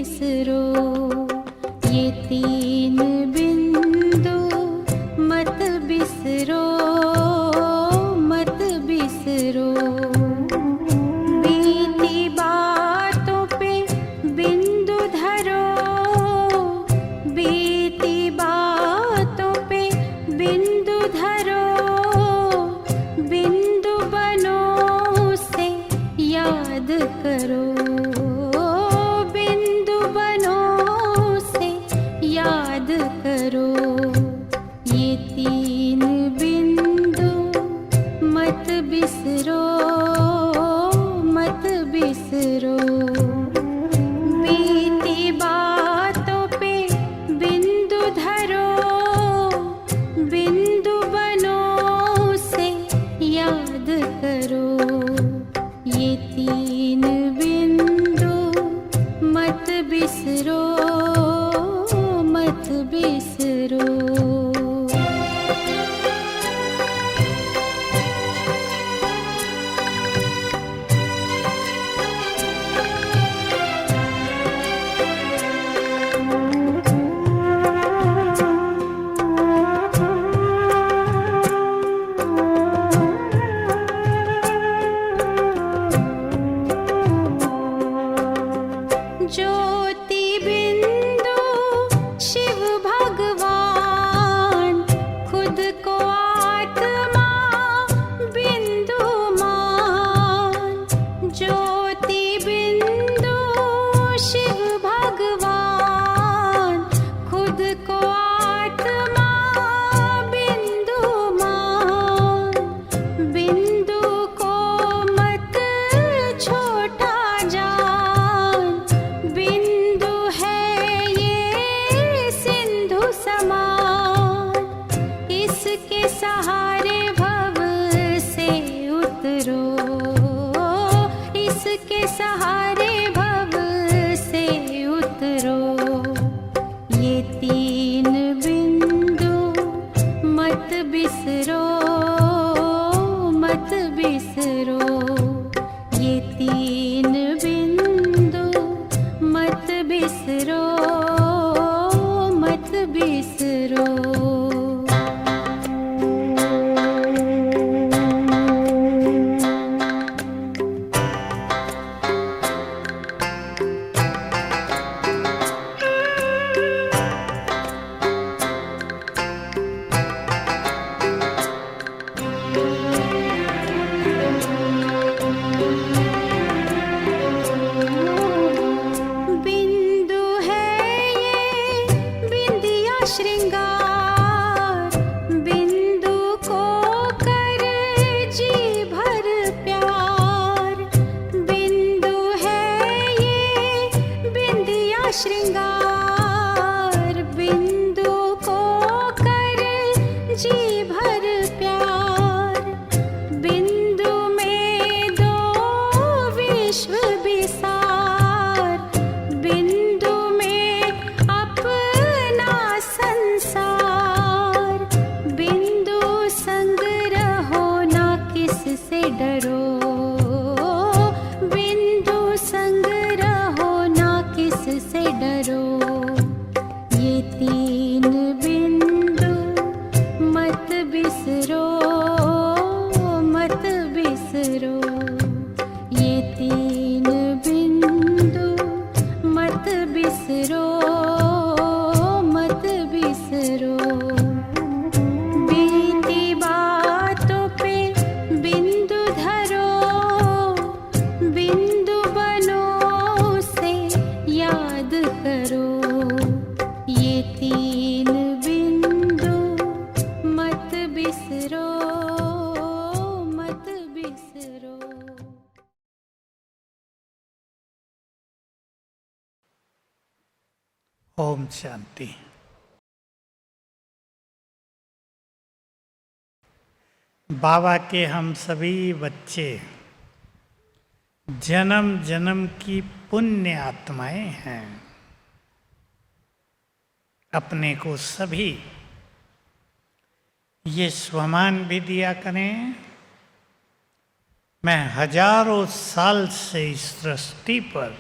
बिसरो, ये तीन बिंदु मत बिसरो, मत बिसरो। बीती बातों पे बिंदु धरो, बीती बातों पे बिंदु धरो, बिंदु बनो से याद करो, बिंदु बनो से याद करो। ये तीन बिंदु मत बिसरो, मत बिसरो। बीती बातों पे बिंदु धरो, बिंदु बनो से याद करो। ये तीन बिंदु मत बिसरो, मत बिसरो। ज्योति बिंदु शिव भगवान, खुद को आत्मा बिंदु मान। ज्योति बिंदु शिव भगवान, खुद को आत्मा बिंदु मान। बिंदु को मत छोटा जान, बिंदु है ये सिंधु समान। इसके सहारे भव से उतरो, इसके सहारे भव से उतरो। ये तीन बिंदु मत बिसरो, मत बिसरो। ये तीन बिंदु मत बिसरो, मत बिसरो। बिंदु है ये बिंदिया श्रृंगार, बिंदु को कर जी भर प्यार। बिंदु है ये बिंदिया श्रृंगार, बिंदु को कर जी भर प्यार। बिंदु में दो विश्व विसार, बिंदु में अपना संसार। बिंदु संग रहो ना किससे डरो, बिंदु संग रहो ना किससे डरो। ये तीन बिंदु मत बिसरो, मत बिसरो। ये तीन बिंदु मत बिसरो, मत बिसरो। बीती बातों पे बिंदु धरो, बिंदु बनो से याद करो। ये तीन बिंदु मत बिसरो, मत बिसरो। ओम शांति। बाबा के हम सभी बच्चे जन्म जन्म की पुण्य आत्माएं हैं। अपने को सभी ये स्वमान भी दिया करें, मैं हजारों साल से इस सृष्टि पर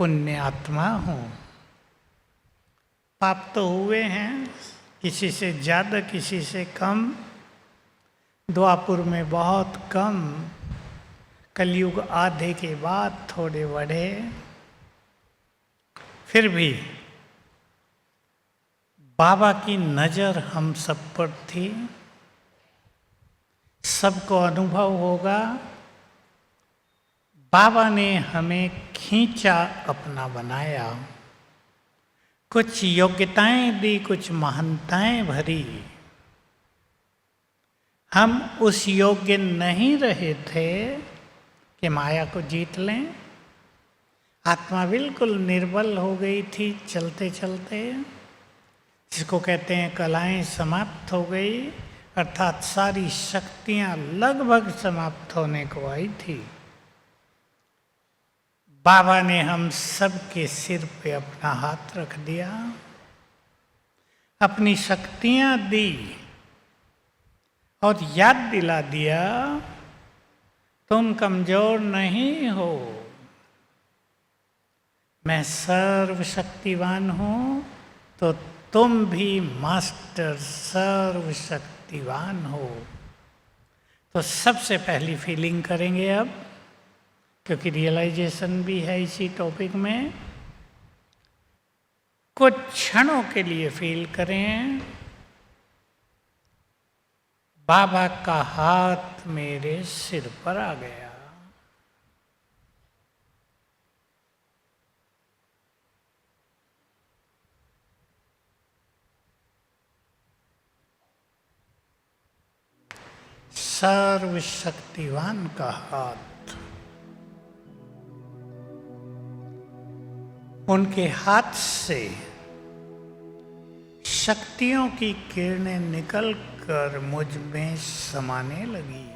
पुण्य आत्मा हूँ। पाप तो हुए हैं, किसी से ज़्यादा किसी से कम, द्वापुर में बहुत कम, कलयुग आधे के बाद थोड़े बढ़े। फिर भी बाबा की नज़र हम सब पर थी। सबको अनुभव होगा, बाबा ने हमें खींचा, अपना बनाया, कुछ योग्यताएं दी, कुछ महानताएं भरी। हम उस योग्य नहीं रहे थे कि माया को जीत लें। आत्मा बिल्कुल निर्बल हो गई थी चलते चलते, जिसको कहते हैं कलाएं समाप्त हो गई, अर्थात सारी शक्तियां लगभग समाप्त होने को आई थी। बाबा ने हम सब के सिर पे अपना हाथ रख दिया, अपनी शक्तियां दी और याद दिला दिया, तुम कमजोर नहीं हो, मैं सर्वशक्तिवान हूं, तो तुम भी मास्टर सर्वशक्तिवान हो। तो सबसे पहली फीलिंग करेंगे अब, क्योंकि रियलाइजेशन भी है इसी टॉपिक में। कुछ क्षणों के लिए फील करें, बाबा का हाथ मेरे सिर पर आ गया। सर्वशक्तिवान का हाथ, उनके हाथ से शक्तियों की किरणें निकलकर मुझ में समाने लगी।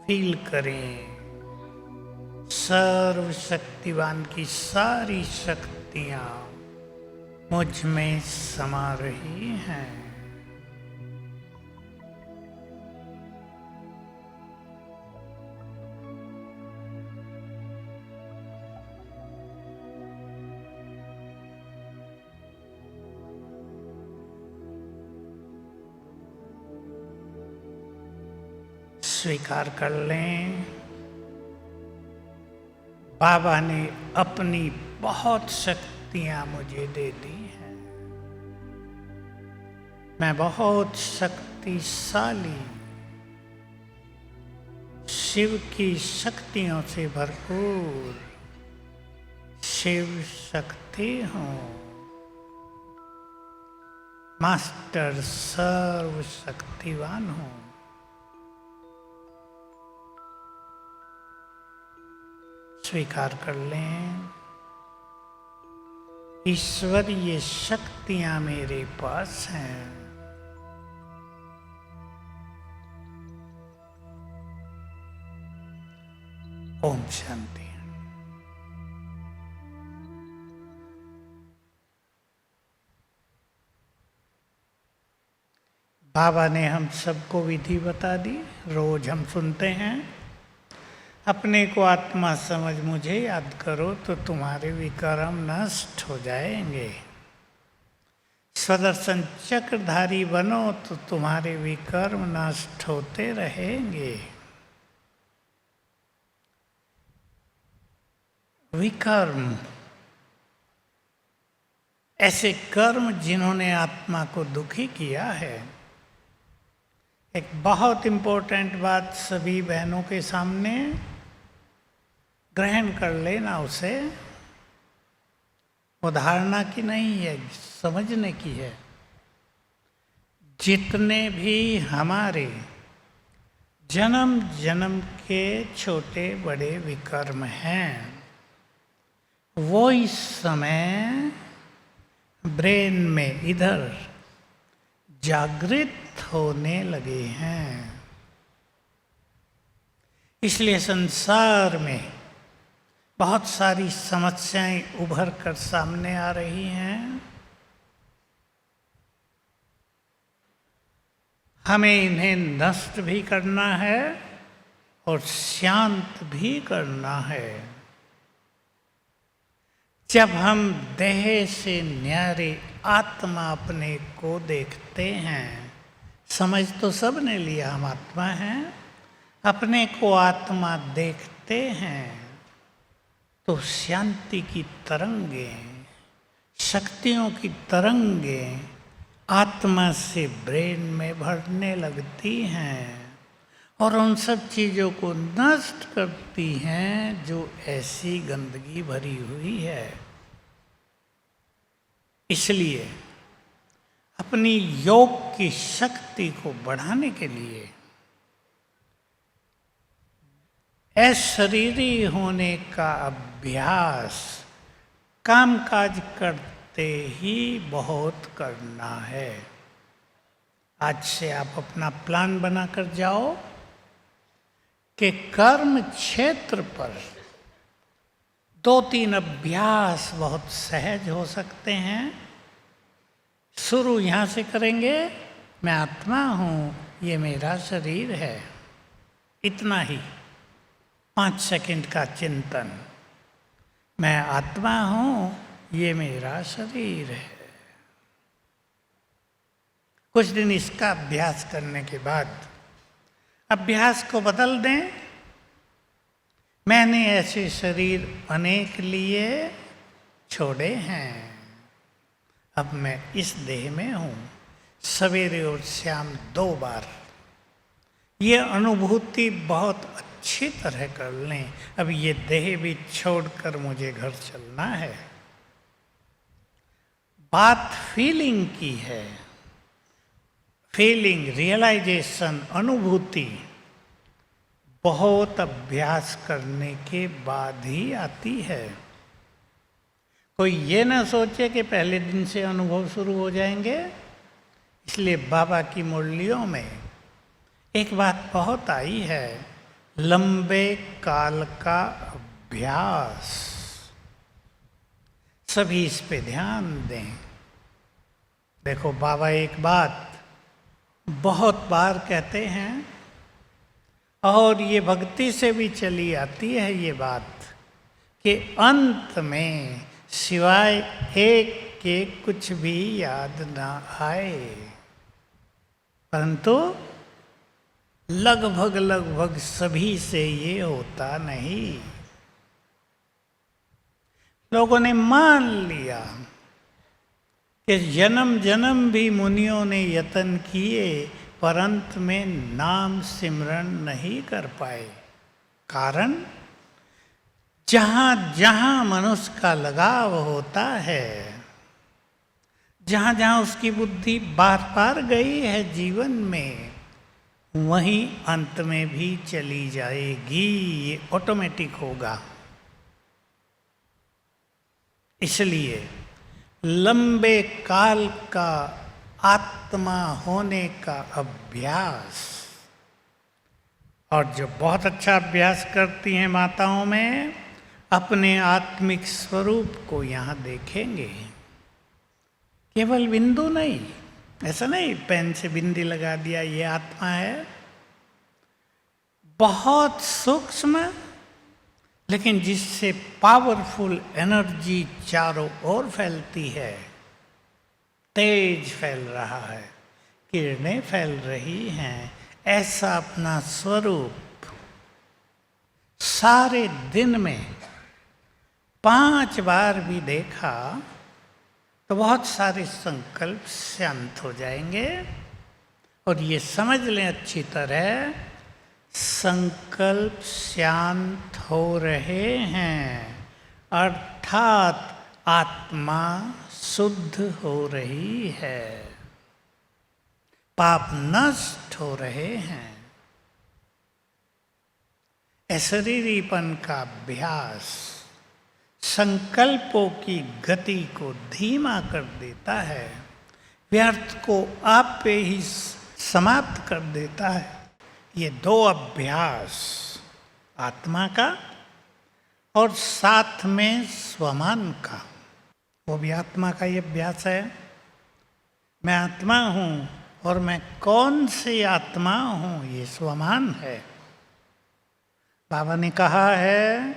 फील करें, सर्वशक्तिवान की सारी शक्तियां मुझ में समा रही हैं। स्वीकार कर लें, बाबा ने अपनी बहुत शक्तियां मुझे दे दी हैं। मैं बहुत शक्तिशाली, शिव की शक्तियों से भरपूर शिव शक्ति हूँ, मास्टर सर्वशक्तिवान हूँ। स्वीकार कर लें, ईश्वरीय शक्तियां मेरे पास हैं। ओम शांति। बाबा ने हम सबको विधि बता दी, रोज हम सुनते हैं, अपने को आत्मा समझ मुझे याद करो तो तुम्हारे विकर्म नष्ट हो जाएंगे। स्वदर्शन चक्रधारी बनो तो तुम्हारे विकर्म नष्ट होते रहेंगे। विकर्म ऐसे कर्म जिन्होंने आत्मा को दुखी किया है। एक बहुत इंपॉर्टेंट बात सभी बहनों के सामने ग्रहण कर लेना, उसे उदाहरणा की नहीं है, समझने की है। जितने भी हमारे जन्म जन्म के छोटे बड़े विकर्म हैं, वो इस समय ब्रेन में इधर जागृत होने लगे हैं। इसलिए संसार में बहुत सारी समस्याएं उभर कर सामने आ रही हैं। हमें इन्हें नष्ट भी करना है और शांत भी करना है। जब हम देह से न्यारे आत्मा अपने को देखते हैं, समझ तो सब ने लिया हम आत्मा हैं, अपने को आत्मा देखते हैं तो शांति की तरंगें, शक्तियों की तरंगें आत्मा से ब्रेन में भरने लगती हैं और उन सब चीज़ों को नष्ट करती हैं जो ऐसी गंदगी भरी हुई है। इसलिए अपनी योग की शक्ति को बढ़ाने के लिए अशरीरी होने का अभ्यास कामकाज करते ही बहुत करना है। आज से आप अपना प्लान बनाकर जाओ कि कर्म क्षेत्र पर 2-3 अभ्यास बहुत सहज हो सकते हैं। शुरू यहाँ से करेंगे, मैं आत्मा हूँ, ये मेरा शरीर है, इतना ही 5 सेकंड का चिंतन, मैं आत्मा हूँ, ये मेरा शरीर है। कुछ दिन इसका अभ्यास करने के बाद अभ्यास को बदल दें। मैंने ऐसे शरीर अनेक लिए, छोड़े हैं, अब मैं इस देह में हूँ। सवेरे और शाम 2 बार ये अनुभूति बहुत अच्छी तरह कर लें। अब ये देह भी छोड़कर मुझे घर चलना है। बात फीलिंग की है। फीलिंग, रियलाइजेशन, अनुभूति बहुत अभ्यास करने के बाद ही आती है। कोई ये ना सोचे कि पहले दिन से अनुभव शुरू हो जाएंगे। इसलिए बाबा की मुरलियों में एक बात बहुत आई है, लंबे काल का अभ्यास। सभी इस पे ध्यान दें। देखो, बाबा एक बात बहुत बार कहते हैं और ये भक्ति से भी चली आती है ये बात कि अंत में सिवाय एक के कुछ भी याद ना आए। परंतु लगभग सभी से ये होता नहीं। लोगों ने मान लिया कि जन्म जन्म भी मुनियों ने यत्न किए पर अंत में नाम सिमरण नहीं कर पाए। कारण, जहाँ जहाँ मनुष्य का लगाव होता है, जहाँ जहाँ उसकी बुद्धि बार बार गई है जीवन में, वहीं अंत में भी चली जाएगी। ये ऑटोमेटिक होगा। इसलिए लंबे काल का आत्मा होने का अभ्यास, और जो बहुत अच्छा अभ्यास करती हैं माताओं में, अपने आत्मिक स्वरूप को यहाँ देखेंगे। केवल बिंदु नहीं, ऐसा नहीं पेन से बिंदी लगा दिया ये आत्मा है। बहुत सूक्ष्म लेकिन जिससे पावरफुल एनर्जी चारों ओर फैलती है। तेज फैल रहा है, किरणें फैल रही हैं। ऐसा अपना स्वरूप सारे दिन में 5 बार भी देखा तो बहुत सारे संकल्प शांत हो जाएंगे। और ये समझ लें अच्छी तरह, संकल्प शांत हो रहे हैं अर्थात आत्मा शुद्ध हो रही है, पाप नष्ट हो रहे हैं। अशरीरीपन का अभ्यास संकल्पों की गति को धीमा कर देता है, व्यर्थ को आप पे ही समाप्त कर देता है। ये 2 अभ्यास, आत्मा का और साथ में स्वमान का, वो भी आत्मा का ही अभ्यास है। मैं आत्मा हूँ और मैं कौन सी आत्मा हूँ, ये स्वमान है। बाबा ने कहा है,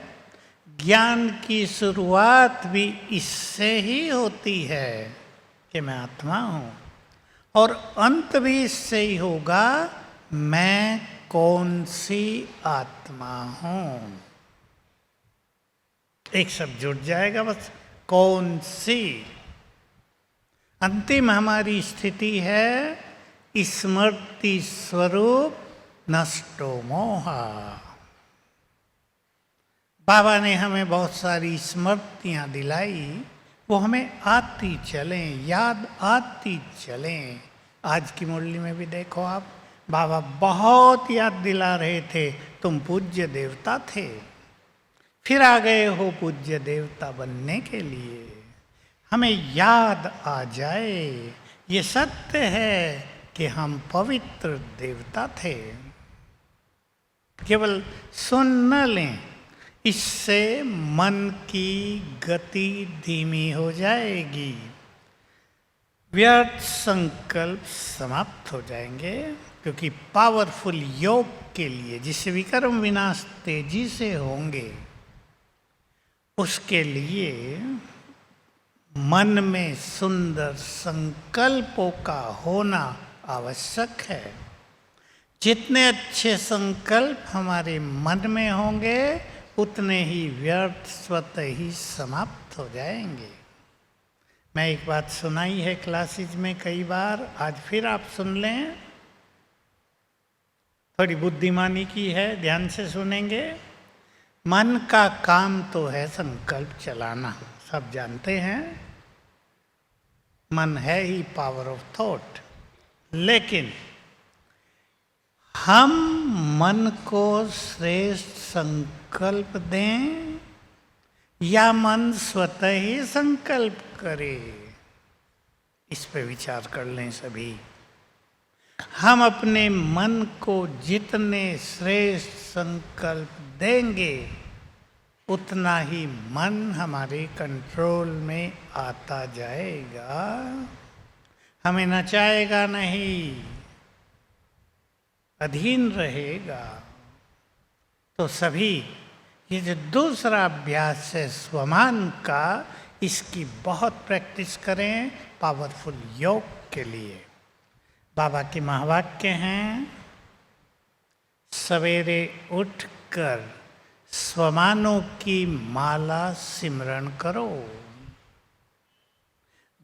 ज्ञान की शुरुआत भी इससे ही होती है कि मैं आत्मा हूं, और अंत भी इससे ही होगा, मैं कौन सी आत्मा हूं। एक शब्द जुड़ जाएगा बस, कौन सी। अंतिम हमारी स्थिति है स्मृति स्वरूप नष्टो मोहा। बाबा ने हमें बहुत सारी स्मृतियां दिलाई, वो हमें आती चलें, याद आती चलें। आज की मुरली में भी देखो आप, बाबा बहुत याद दिला रहे थे, तुम पूज्य देवता थे, फिर आ गए हो पूज्य देवता बनने के लिए। हमें याद आ जाए, ये सत्य है कि हम पवित्र देवता थे। केवल सुन न लें, इससे मन की गति धीमी हो जाएगी, व्यर्थ संकल्प समाप्त हो जाएंगे। क्योंकि पावरफुल योग के लिए, जिससे विकर्म विनाश तेजी से होंगे, उसके लिए मन में सुंदर संकल्पों का होना आवश्यक है। जितने अच्छे संकल्प हमारे मन में होंगे, उतने ही व्यर्थ स्वतः ही समाप्त हो जाएंगे। मैं एक बात सुनाई है क्लासेज में कई बार, आज फिर आप सुन लें, थोड़ी बुद्धिमानी की है, ध्यान से सुनेंगे। मन का काम तो है संकल्प चलाना, सब जानते हैं, मन है ही पावर ऑफ थॉट। लेकिन हम मन को श्रेष्ठ संकल्प दें या मन स्वतः ही संकल्प करे, इस पे विचार कर लें सभी। हम अपने मन को जितने श्रेष्ठ संकल्प देंगे, उतना ही मन हमारे कंट्रोल में आता जाएगा, हमें नचाएगा नहीं, अधीन रहेगा। तो सभी ये जो दूसरा अभ्यास है स्वमान का, इसकी बहुत प्रैक्टिस करें पावरफुल योग के लिए। बाबा के महावाक्य हैं, सवेरे उठकर स्वमानों की माला सिमरण करो।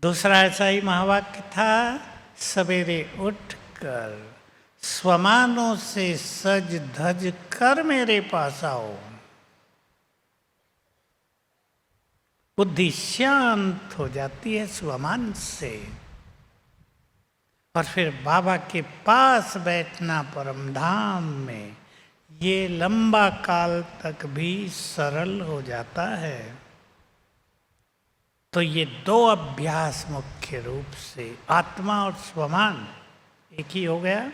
दूसरा ऐसा ही महावाक्य था, सवेरे उठकर स्वमानों से सज धज कर मेरे पास आओ। बुद्धि शांत हो जाती है स्वमान से, और फिर बाबा के पास बैठना परम धाम में, ये लंबा काल तक भी सरल हो जाता है। तो ये दो अभ्यास मुख्य रूप से, आत्मा और स्वमान एक ही हो गया।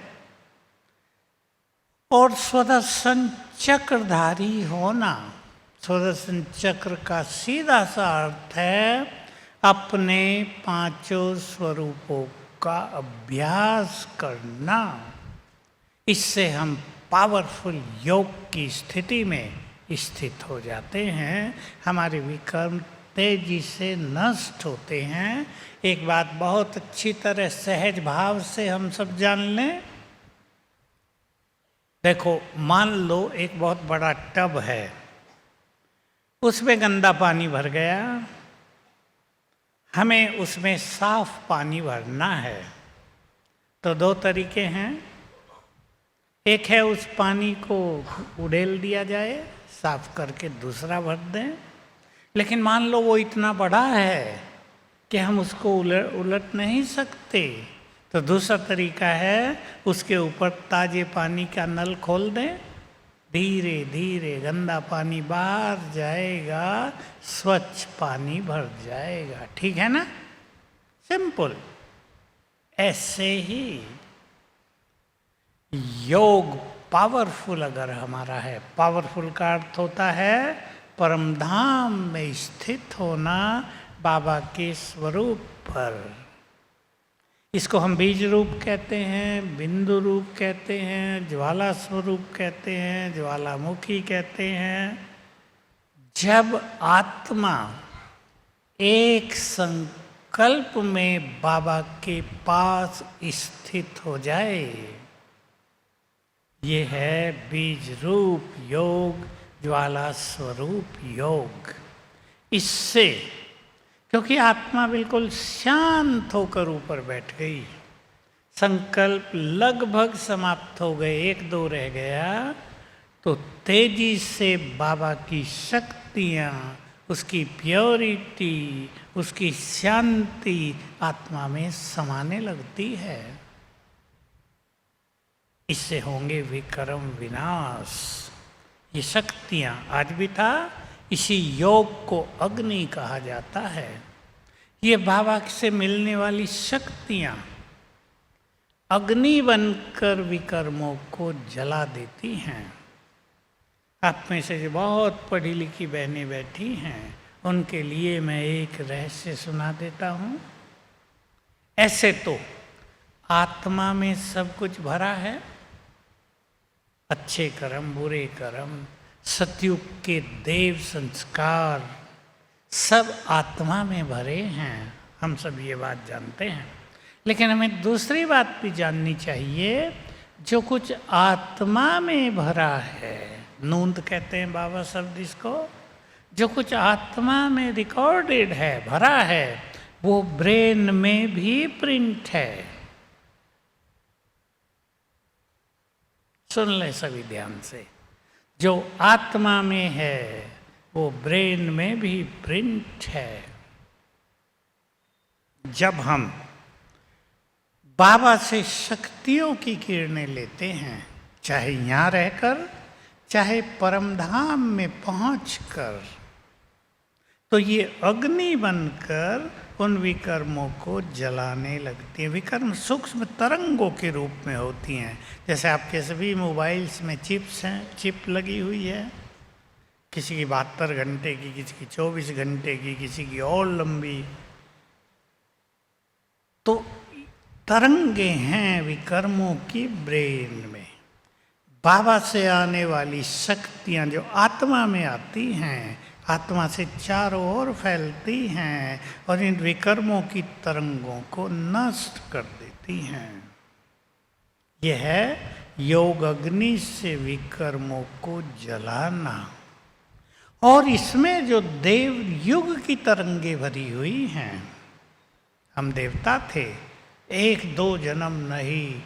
और स्वदर्शन चक्रधारी होना, स्वदर्शन चक्र का सीधा सा अर्थ है अपने पांचों स्वरूपों का अभ्यास करना। इससे हम पावरफुल योग की स्थिति में स्थित हो जाते हैं, हमारे विकर्म तेजी से नष्ट होते हैं। एक बात बहुत अच्छी तरह सहज भाव से हम सब जान लें। देखो, मान लो एक बहुत बड़ा टब है, उसमें गंदा पानी भर गया, हमें उसमें साफ पानी भरना है। तो दो तरीके हैं, एक है उस पानी को उड़ेल दिया जाए, साफ करके दूसरा भर दें। लेकिन मान लो वो इतना बड़ा है कि हम उसको उलट नहीं सकते, तो दूसरा तरीका है उसके ऊपर ताजे पानी का नल खोल दें, धीरे धीरे गंदा पानी बाहर जाएगा, स्वच्छ पानी भर जाएगा। ठीक है ना, सिंपल। ऐसे ही योग पावरफुल अगर हमारा है, पावरफुल का अर्थ होता है परम धाम में स्थित होना, बाबा के स्वरूप पर। इसको हम बीज रूप कहते हैं, बिंदु रूप कहते हैं, ज्वाला स्वरूप कहते हैं, ज्वालामुखी कहते हैं, जब आत्मा एक संकल्प में बाबा के पास स्थित हो जाए, ये है बीज रूप योग, ज्वाला स्वरूप योग। इससे, क्योंकि आत्मा बिल्कुल शांत होकर ऊपर बैठ गई, संकल्प लगभग समाप्त हो गए, एक दो रह गया, तो तेजी से बाबा की शक्तियाँ, उसकी प्योरिटी, उसकी शांति आत्मा में समाने लगती है। इससे होंगे विकर्म विनाश। ये शक्तियाँ आज भी था, इसी योग को अग्नि कहा जाता है। ये बाबा से मिलने वाली शक्तियाँ अग्नि बनकर विकर्मों को जला देती हैं। आप में से जो बहुत पढ़ी लिखी बहनें बैठी हैं, उनके लिए मैं एक रहस्य सुना देता हूँ। ऐसे तो आत्मा में सब कुछ भरा है, अच्छे कर्म, बुरे कर्म, सतयुग के देव संस्कार सब आत्मा में भरे हैं, हम सब ये बात जानते हैं। लेकिन हमें दूसरी बात भी जाननी चाहिए, जो कुछ आत्मा में भरा है, नूंद कहते हैं बाबा शब्द इसको, जो कुछ आत्मा में रिकॉर्डेड है, भरा है, वो ब्रेन में भी प्रिंट है। सुन ले सभी ध्यान से, जो आत्मा में है वो ब्रेन में भी प्रिंट है। जब हम बाबा से शक्तियों की किरणें लेते हैं, चाहे यहाँ रहकर, चाहे परमधाम में पहुंचकर, तो ये अग्नि बनकर उन विकर्मों को जलाने लगती हैं। विकर्म सूक्ष्म तरंगों के रूप में होती हैं। जैसे आपके सभी मोबाइल्स में चिप्स हैं, चिप लगी हुई है, किसी की 72 घंटे की, किसी की 24 घंटे की, किसी की और लंबी। तो तरंगे हैं विकर्मों की ब्रेन में। बाबा से आने वाली शक्तियाँ जो आत्मा में आती हैं, आत्मा से चारों ओर फैलती हैं और इन विकर्मों की तरंगों को नष्ट कर देती हैं। यह है योग अग्नि से विकर्मों को जलाना। और इसमें जो देव युग की तरंगे भरी हुई हैं, हम देवता थे, 1-2 जन्म नहीं,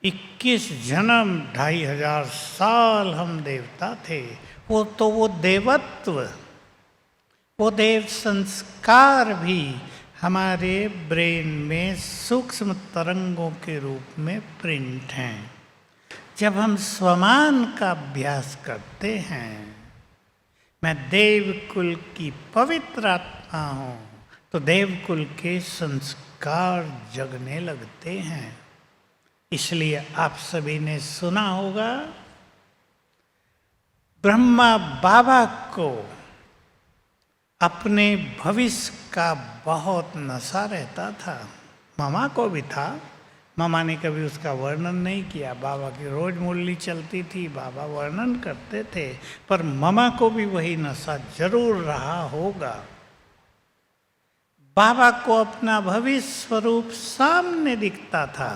21 जन्म, 2500 साल हम देवता थे। वो देवत्व, वो देव संस्कार भी हमारे ब्रेन में सूक्ष्म तरंगों के रूप में प्रिंट हैं। जब हम स्वमान का अभ्यास करते हैं, मैं देवकुल की पवित्र आत्मा हूँ, तो देवकुल के संस्कार जगने लगते हैं। इसलिए आप सभी ने सुना होगा, ब्रह्मा बाबा को अपने भविष्य का बहुत नशा रहता था। मामा को भी था, मामा ने कभी उसका वर्णन नहीं किया। बाबा की रोज मुरली चलती थी, बाबा वर्णन करते थे, पर मामा को भी वही नशा जरूर रहा होगा। बाबा को अपना भविष्य स्वरूप सामने दिखता था,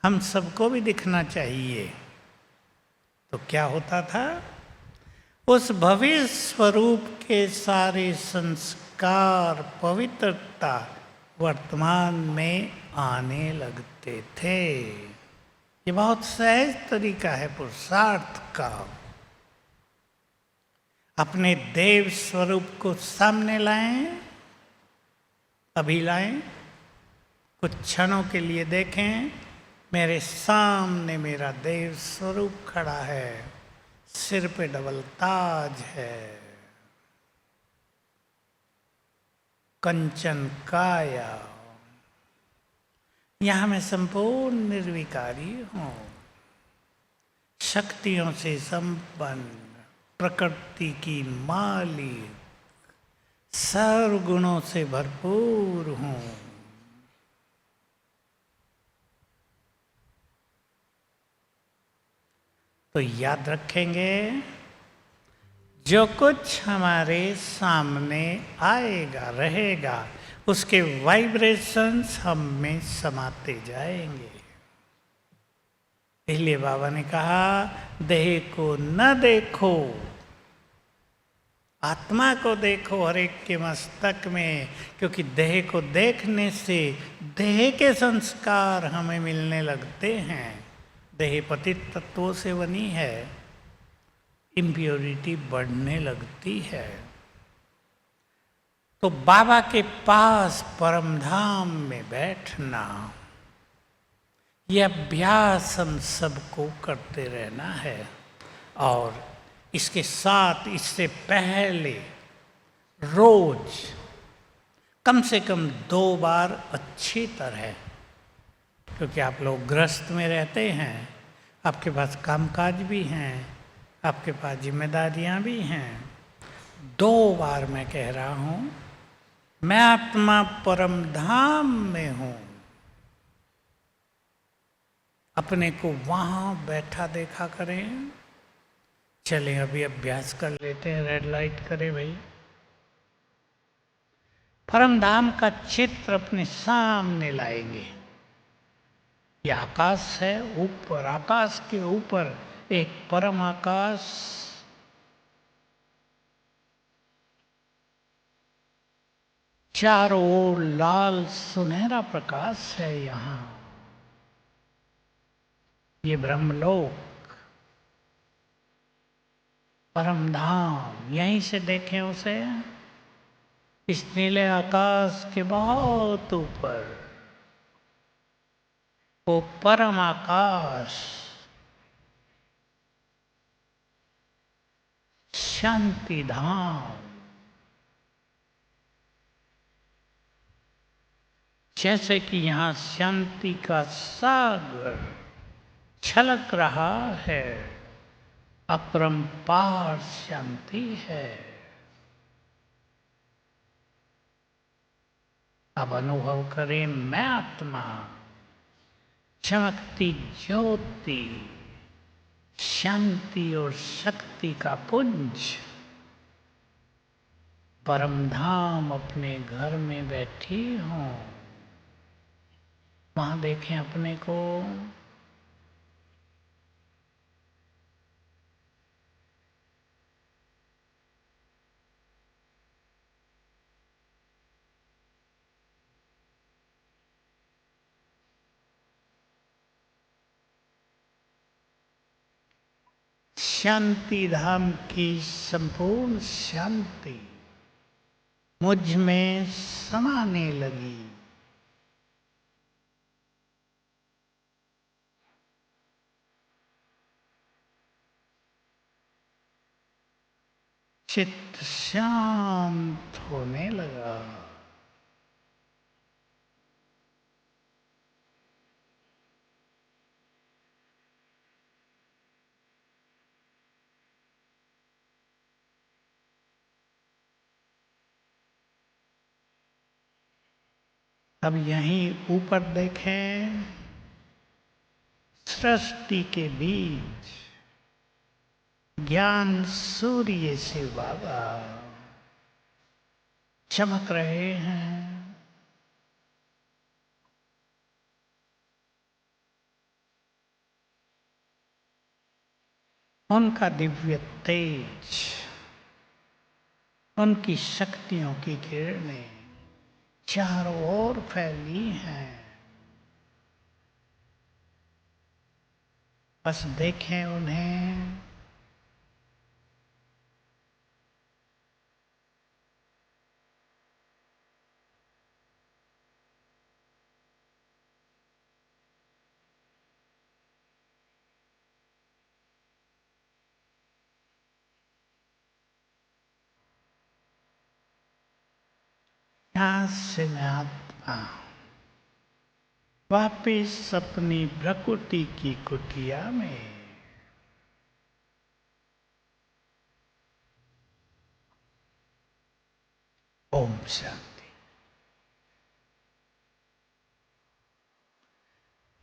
हम सबको भी दिखना चाहिए। तो क्या होता था, उस भविष्य स्वरूप के सारे संस्कार, पवित्रता वर्तमान में आने लगते थे। ये बहुत सहज तरीका है पुरुषार्थ का। अपने देव स्वरूप को सामने लाएं, अभी लाएं, कुछ क्षणों के लिए देखें, मेरे सामने मेरा देव स्वरूप खड़ा है, सिर पे डबल ताज है, कंचन काया, यहां मैं संपूर्ण निर्विकारी हूं, शक्तियों से संपन्न, प्रकृति की मालिक, सर्व गुणों से भरपूर हूं। तो याद रखेंगे, जो कुछ हमारे सामने आएगा रहेगा उसके वाइब्रेशंस हम में समाते जाएंगे। इसलिए बाबा ने कहा देह को न देखो, आत्मा को देखो हर एक के मस्तक में, क्योंकि देह को देखने से देह के संस्कार हमें मिलने लगते हैं। देह पतित तत्वों से बनी है, इम्प्योरिटी बढ़ने लगती है। तो बाबा के पास परम धाम में बैठना, यह अभ्यास हम सबको करते रहना है। और इसके साथ इससे पहले रोज कम से कम 2 बार अच्छी तरह, क्योंकि आप लोग गृहस्थ में रहते हैं, आपके पास कामकाज भी हैं, आपके पास जिम्मेदारियां भी हैं, 2 बार मैं कह रहा हूं, मैं आत्मा परम धाम में हूं, अपने को वहां बैठा देखा करें। चलें अभी अभ्यास कर लेते हैं। रेड लाइट करें भाई। परम धाम का चित्र अपने सामने लाएंगे। ये आकाश है, ऊपर आकाश के ऊपर एक परम आकाश, चारों ओर लाल सुनहरा प्रकाश है। यहां ये ब्रह्मलोक, परम धाम, यहीं से देखें उसे। इस नीले आकाश के बहुत ऊपर वो परम आकाश, शांति धाम, जैसे कि यहां शांति का सागर छलक रहा है, अपरंपार शांति है। अब अनुभव करें मैं आत्मा, चमकती ज्योति, शांति और शक्ति का पुंज, परम धाम अपने घर में बैठी हूं। वहां देखें अपने को। शांति धाम की संपूर्ण शांति मुझ में समाने लगी। चित्त शांत होने लगा। अब यहीं ऊपर देखें, सृष्टि के बीच ज्ञान सूर्य से बाबा चमक रहे हैं। उनका दिव्य तेज, उनकी शक्तियों की किरणें चारों ओर फैली हैं। बस देखें उन्हें। यहां से मैं आत्मा वापिस अपनी प्रकृति की कुटिया में, ओम शांति।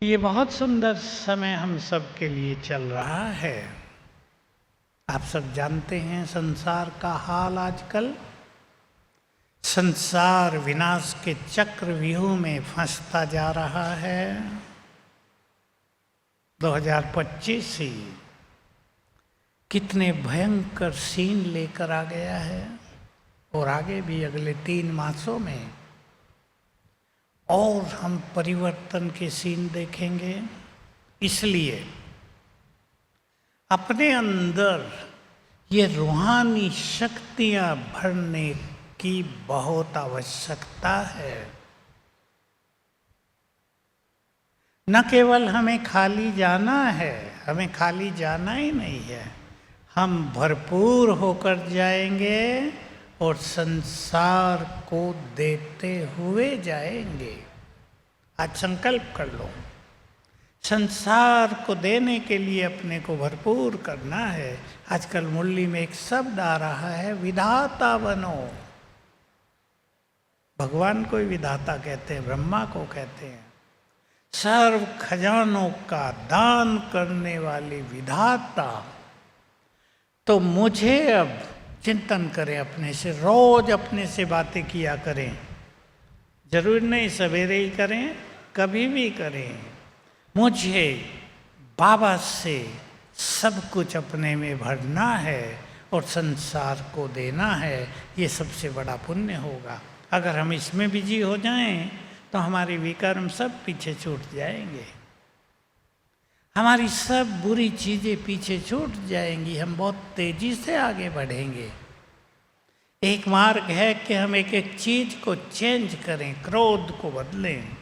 ये बहुत सुंदर समय हम सब के लिए चल रहा है। आप सब जानते हैं संसार का हाल आजकल। संसार विनाश के चक्र व्यूह में फंसता जा रहा है। 2025 ही कितने भयंकर सीन लेकर आ गया है, और आगे भी अगले 3 मासों में और हम परिवर्तन के सीन देखेंगे। इसलिए अपने अंदर ये रूहानी शक्तियां भरने की बहुत आवश्यकता है। न केवल हमें खाली जाना है, हमें खाली जाना ही नहीं है, हम भरपूर होकर जाएंगे और संसार को देते हुए जाएंगे। आज संकल्प कर लो, संसार को देने के लिए अपने को भरपूर करना है। आजकल मुरली में एक शब्द आ रहा है, विधाता बनो। भगवान को ही विधाता कहते हैं, ब्रह्मा को कहते हैं। सर्व खजानों का दान करने वाले विधाता। तो मुझे अब चिंतन करें अपने से, रोज अपने से बातें किया करें। जरूर नहीं सवेरे ही करें, कभी भी करें। मुझे बाबा से सब कुछ अपने में भरना है और संसार को देना है। ये सबसे बड़ा पुण्य होगा। अगर हम इसमें बिजी हो जाएं तो हमारे विकर्म सब पीछे छूट जाएंगे, हमारी सब बुरी चीज़ें पीछे छूट जाएंगी, हम बहुत तेजी से आगे बढ़ेंगे। एक मार्ग है कि हम एक एक चीज को चेंज करें, क्रोध को बदलें।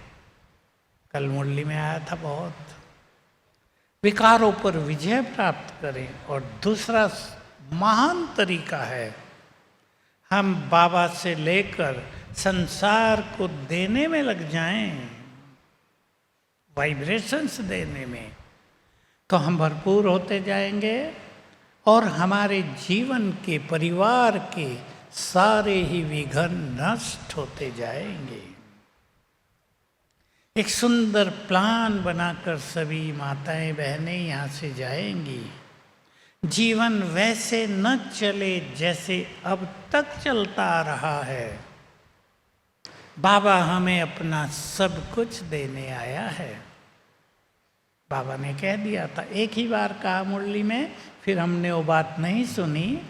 कल मुरली में आया था बहुत, विकारों पर विजय प्राप्त करें। और दूसरा महान तरीका है, हम बाबा से लेकर संसार को देने में लग जाएं, वाइब्रेशंस देने में, तो हम भरपूर होते जाएंगे और हमारे जीवन के, परिवार के सारे ही विघ्न नष्ट होते जाएंगे। एक सुंदर प्लान बनाकर सभी माताएं बहनें यहाँ से जाएंगी। जीवन वैसे न चले जैसे अब तक चलता आ रहा है। बाबा हमें अपना सब कुछ देने आया है। बाबा ने कह दिया था, एक ही बार कहा मुरली में, फिर हमने वो बात नहीं सुनी।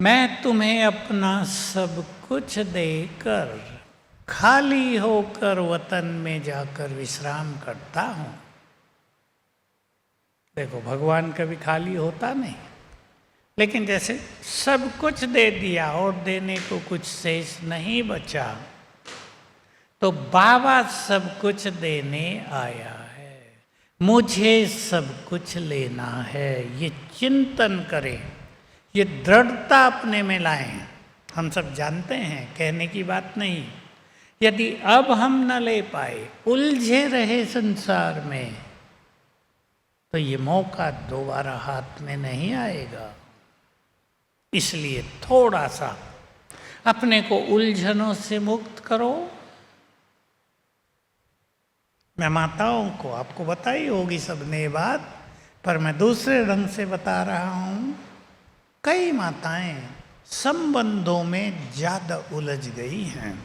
मैं तुम्हें अपना सब कुछ देकर खाली होकर वतन में जाकर विश्राम करता हूं। देखो, भगवान कभी खाली होता नहीं, लेकिन जैसे सब कुछ दे दिया और देने को कुछ शेष नहीं बचा, तो बाबा सब कुछ देने आया है। मुझे सब कुछ लेना है, ये चिंतन करें, ये दृढ़ता अपने में लाएं। हम सब जानते हैं, कहने की बात नहीं। यदि अब हम न ले पाए, उलझे रहे संसार में, तो ये मौका दोबारा हाथ में नहीं आएगा। इसलिए थोड़ा सा अपने को उलझनों से मुक्त करो। मैं माताओं को, आपको बताई होगी सबने ये बात, पर मैं दूसरे ढंग से बता रहा हूं। कई माताएं संबंधों में ज्यादा उलझ गई हैं,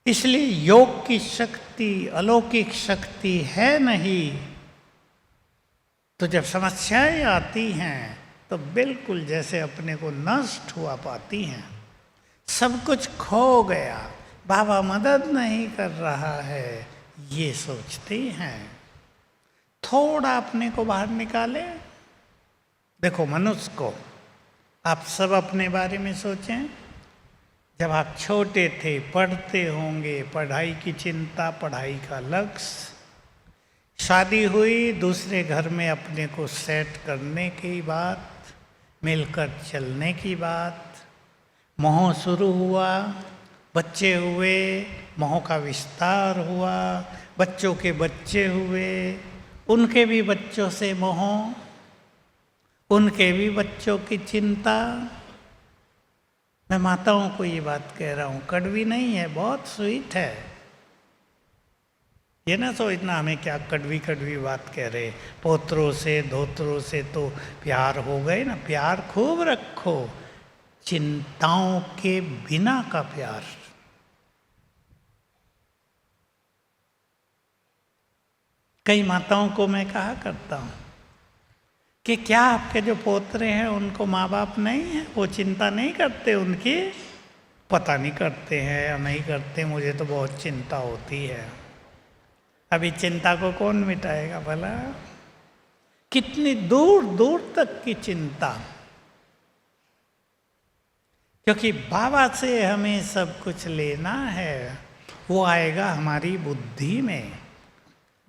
इसलिए योग की शक्ति, अलौकिक शक्ति है नहीं। तो जब समस्याएं आती हैं तो बिल्कुल जैसे अपने को नष्ट हुआ पाती हैं। सब कुछ खो गया, बाबा मदद नहीं कर रहा है, ये सोचती हैं। थोड़ा अपने को बाहर निकाले। देखो, मनुष्य को, आप सब अपने बारे में सोचें। जब आप छोटे थे, पढ़ते होंगे, पढ़ाई की चिंता, पढ़ाई का लक्ष्य, शादी हुई, दूसरे घर में अपने को सेट करने की बात, मिलकर चलने की बात, मोह शुरू हुआ, बच्चे हुए, मोह का विस्तार हुआ, बच्चों के बच्चे हुए, उनके भी बच्चों से मोह, उनके भी बच्चों की चिंता। मैं माताओं को ये बात कह रहा हूँ, कड़वी नहीं है, बहुत स्वीट है। ये ना सोचना हमें क्या कड़वी कड़वी बात कह रहे, पोतरों से धोतरों से तो प्यार हो गए ना, प्यार खूब रखो, चिंताओं के बिना का प्यार। कई माताओं को मैं कहा करता हूं कि क्या आपके जो पोतरे हैं उनको माँ बाप नहीं है, वो चिंता नहीं करते उनकी? पता नहीं करते हैं या नहीं करते, मुझे तो बहुत चिंता होती है। अभी चिंता को कौन मिटाएगा भला? कितनी दूर दूर तक की चिंता, क्योंकि बाबा से हमें सब कुछ लेना है। वो आएगा हमारी बुद्धि में,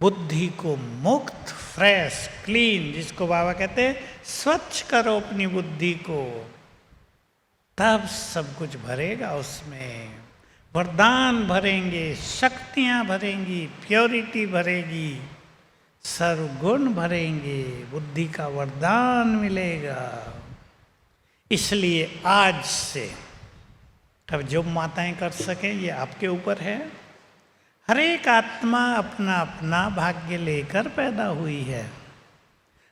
बुद्धि को मुक्त, फ्रेश, क्लीन, जिसको बाबा कहते हैं स्वच्छ करो अपनी बुद्धि को, तब सब कुछ भरेगा उसमें। वरदान भरेंगे, शक्तियां भरेंगी, प्योरिटी भरेगी, सर्वगुण भरेंगे, बुद्धि का वरदान मिलेगा। इसलिए आज से अब जो माताएं कर सकें ये आपके ऊपर है। हर एक आत्मा अपना अपना भाग्य लेकर पैदा हुई है,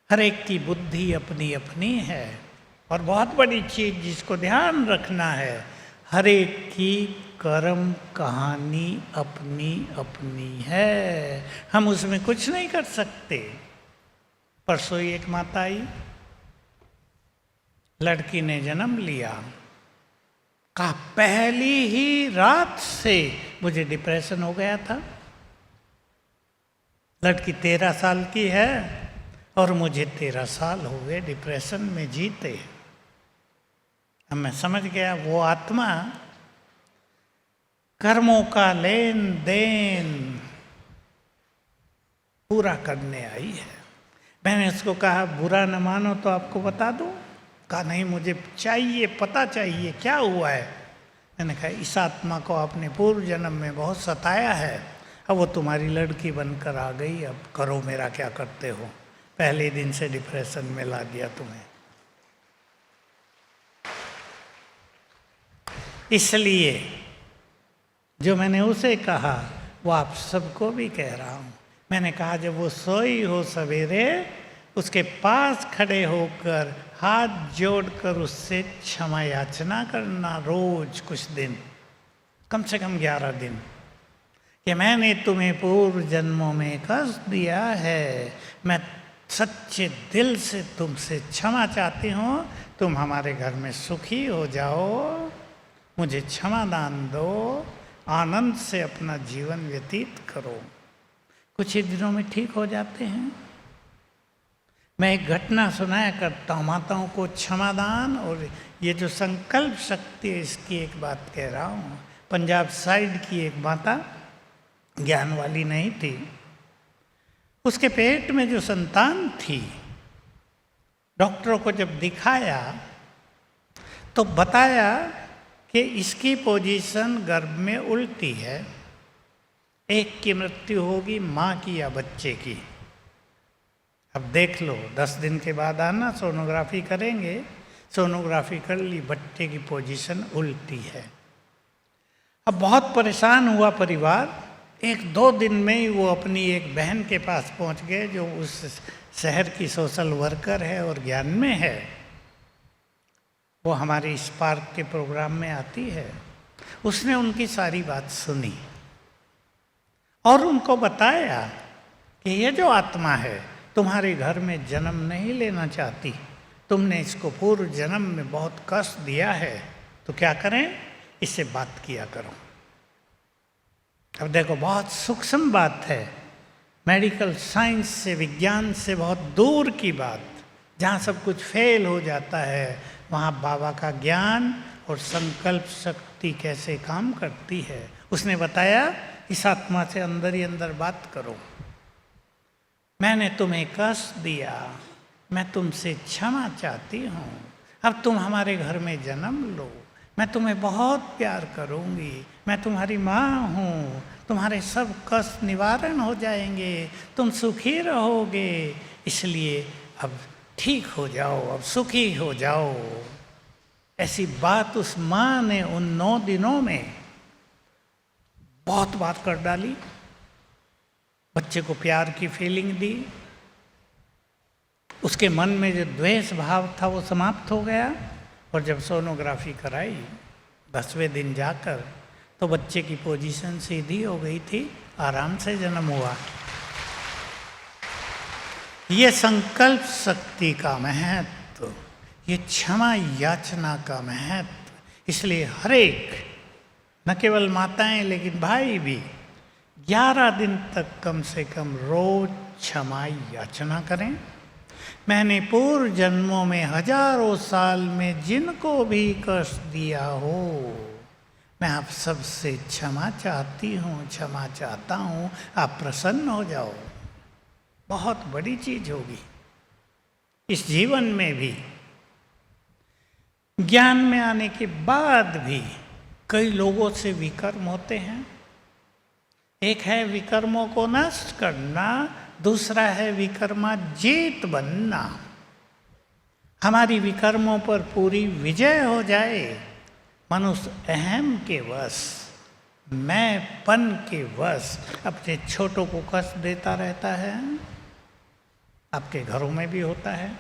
हर एक की बुद्धि अपनी अपनी है। और बहुत बड़ी चीज जिसको ध्यान रखना है, हर एक की कर्म कहानी अपनी अपनी है, हम उसमें कुछ नहीं कर सकते। परसों ही एक माता आई, लड़की ने जन्म लिया, कहा पहली ही रात से मुझे डिप्रेशन हो गया था। लड़की 13 साल की है और मुझे 13 साल हो गए डिप्रेशन में जीते। अब मैं समझ गया वो आत्मा कर्मों का लेन देन पूरा करने आई है। मैंने उसको कहा बुरा न मानो तो आपको बता दूं? कहा नहीं, मुझे चाहिए, पता चाहिए क्या हुआ है। मैंने कहा इस आत्मा को आपने पूर्व जन्म में बहुत सताया है, अब वो तुम्हारी लड़की बनकर आ गई, अब करो मेरा क्या करते हो, पहले दिन से डिप्रेशन में ला दिया तुम्हें। इसलिए जो मैंने उसे कहा वो आप सबको भी कह रहा हूँ। मैंने कहा जब वो सोई हो सवेरे, उसके पास खड़े होकर हाथ जोड़कर उससे क्षमा याचना करना रोज कुछ दिन, कम से कम 11 दिन, कि मैंने तुम्हें पूर्व जन्मों में कष्ट दिया है, मैं सच्चे दिल से तुमसे क्षमा चाहती हूँ, तुम हमारे घर में सुखी हो जाओ, मुझे क्षमा दान दो, आनंद से अपना जीवन व्यतीत करो। कुछ ही दिनों में ठीक हो जाते हैं। मैं एक घटना सुनाया करता हूँ माताओं को, क्षमादान और ये जो संकल्प शक्ति है, इसकी एक बात कह रहा हूँ। पंजाब साइड की एक माता ज्ञान वाली नहीं थी, उसके पेट में जो संतान थी, डॉक्टरों को जब दिखाया तो बताया कि इसकी पोजीशन गर्भ में उल्टी है, एक की मृत्यु होगी, माँ की या बच्चे की। अब देख लो, 10 दिन के बाद आना, सोनोग्राफी करेंगे। सोनोग्राफी कर ली, बच्चे की पोजीशन उल्टी है। अब बहुत परेशान हुआ परिवार। 1-2 दिन में ही वो अपनी एक बहन के पास पहुंच गए जो उस शहर की सोशल वर्कर है और ज्ञान में है। वो हमारे इस पार्क के प्रोग्राम में आती है। उसने उनकी सारी बात सुनी और उनको बताया कि ये जो आत्मा है तुम्हारे घर में जन्म नहीं लेना चाहती, तुमने इसको पूर्व जन्म में बहुत कष्ट दिया है, तो क्या करें, इससे बात किया करो। अब देखो बहुत सूक्ष्म बात है, मेडिकल साइंस से, विज्ञान से बहुत दूर की बात। जहाँ सब कुछ फेल हो जाता है वहाँ बाबा का ज्ञान और संकल्प शक्ति कैसे काम करती है। उसने बताया इस आत्मा से अंदर ही अंदर बात करो, मैंने तुम्हें कष्ट दिया, मैं तुमसे क्षमा चाहती हूँ, अब तुम हमारे घर में जन्म लो, मैं तुम्हें बहुत प्यार करूँगी, मैं तुम्हारी माँ हूँ, तुम्हारे सब कष्ट निवारण हो जाएंगे, तुम सुखी रहोगे, इसलिए अब ठीक हो जाओ, अब सुखी हो जाओ। ऐसी बात उस माँ ने उन 9 दिनों में बहुत बात कर डाली। बच्चे को प्यार की फीलिंग दी, उसके मन में जो द्वेष भाव था वो समाप्त हो गया। और जब सोनोग्राफी कराई 10वें दिन जाकर, तो बच्चे की पोजीशन सीधी हो गई थी, आराम से जन्म हुआ। ये संकल्प शक्ति का महत्व, ये क्षमा याचना का महत्व, इसलिए हर एक, न केवल माताएं लेकिन भाई भी 11 दिन तक कम से कम रोज क्षमा याचना करें। मैंने पूर्व जन्मों में हजारों साल में जिनको भी कष्ट दिया हो, मैं आप सबसे क्षमा चाहती हूँ, क्षमा चाहता हूँ, आप प्रसन्न हो जाओ। बहुत बड़ी चीज होगी इस जीवन में भी। ज्ञान में आने के बाद भी कई लोगों से विकर्म होते हैं। एक है विकर्मों को नष्ट करना, दूसरा है विकर्माजीत बनना। हमारी विकर्मों पर पूरी विजय हो जाए। मनुष्य अहम के वश, मैंपन के वश अपने छोटों को कष्ट देता रहता है। आपके घरों में भी होता है,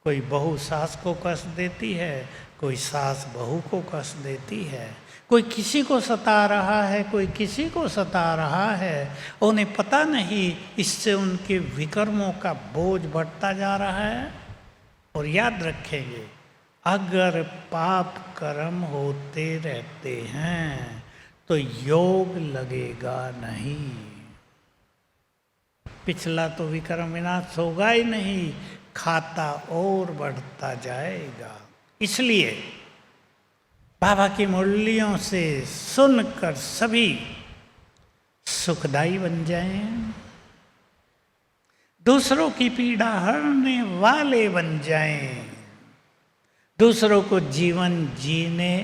कोई बहू सास को कष्ट देती है, कोई सास बहू को कष्ट देती है, कोई किसी को सता रहा है, कोई किसी को सता रहा है। उन्हें पता नहीं, इससे उनके विकर्मों का बोझ बढ़ता जा रहा है। और याद रखेंगे, अगर पाप कर्म होते रहते हैं तो योग लगेगा नहीं। पिछला तो विकर्म विनाश होगा ही नहीं, खाता और बढ़ता जाएगा। इसलिए बाबा की मुरलियों से सुनकर सभी सुखदायी बन जाएं, दूसरों की पीड़ा हरने वाले बन जाएं, दूसरों को जीवन जीने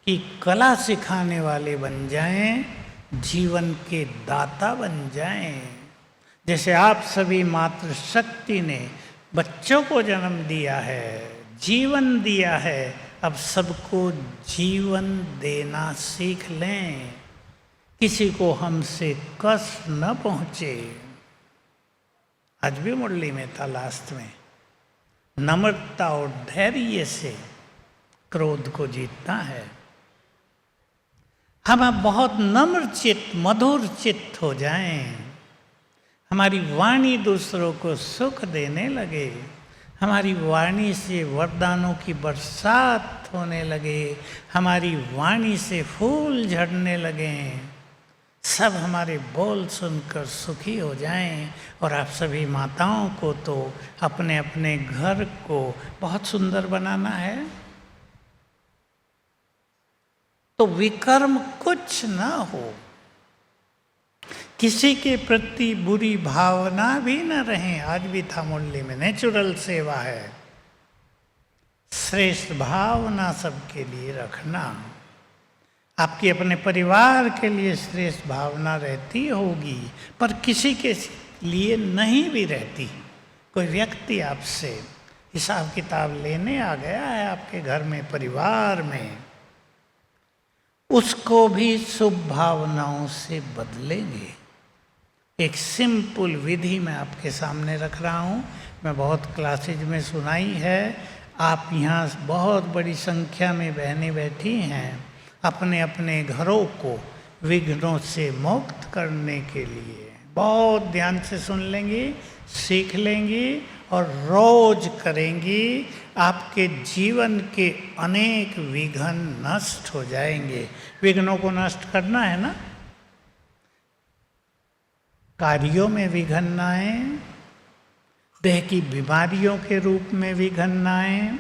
की कला सिखाने वाले बन जाएं, जीवन के दाता बन जाएं। जैसे आप सभी मातृशक्ति ने बच्चों को जन्म दिया है, जीवन दिया है, अब सबको जीवन देना सीख लें। किसी को हमसे कष्ट न पहुंचे। आज भी मुरली में था लास्ट में, नम्रता और धैर्य से क्रोध को जीतना है। हम अब बहुत नम्र चित्त, मधुर चित्त हो जाएं, हमारी वाणी दूसरों को सुख देने लगे, हमारी वाणी से वरदानों की बरसात होने लगे, हमारी वाणी से फूल झड़ने लगे, सब हमारे बोल सुनकर सुखी हो जाएं। और आप सभी माताओं को तो अपने अपने घर को बहुत सुंदर बनाना है। तो विकर्म कुछ ना हो, किसी के प्रति बुरी भावना भी न रहे। आज भी था मुरली में, नेचुरल सेवा है, श्रेष्ठ भावना सबके लिए रखना। आपकी अपने परिवार के लिए श्रेष्ठ भावना रहती होगी, पर किसी के लिए नहीं भी रहती। कोई व्यक्ति आपसे हिसाब किताब लेने आ गया है आपके घर में, परिवार में, उसको भी शुभ भावनाओं से बदलेंगे। एक सिंपल विधि मैं आपके सामने रख रहा हूँ, मैं बहुत क्लासेज में सुनाई है। आप यहाँ बहुत बड़ी संख्या में बहनें बैठी हैं, अपने अपने घरों को विघ्नों से मुक्त करने के लिए बहुत ध्यान से सुन लेंगी, सीख लेंगी और रोज करेंगी। आपके जीवन के अनेक विघ्न नष्ट हो जाएंगे। विघ्नों को नष्ट करना है ना, कार्यों में विघ्न न आए, देह की बीमारियों के रूप में विघ्न न आए,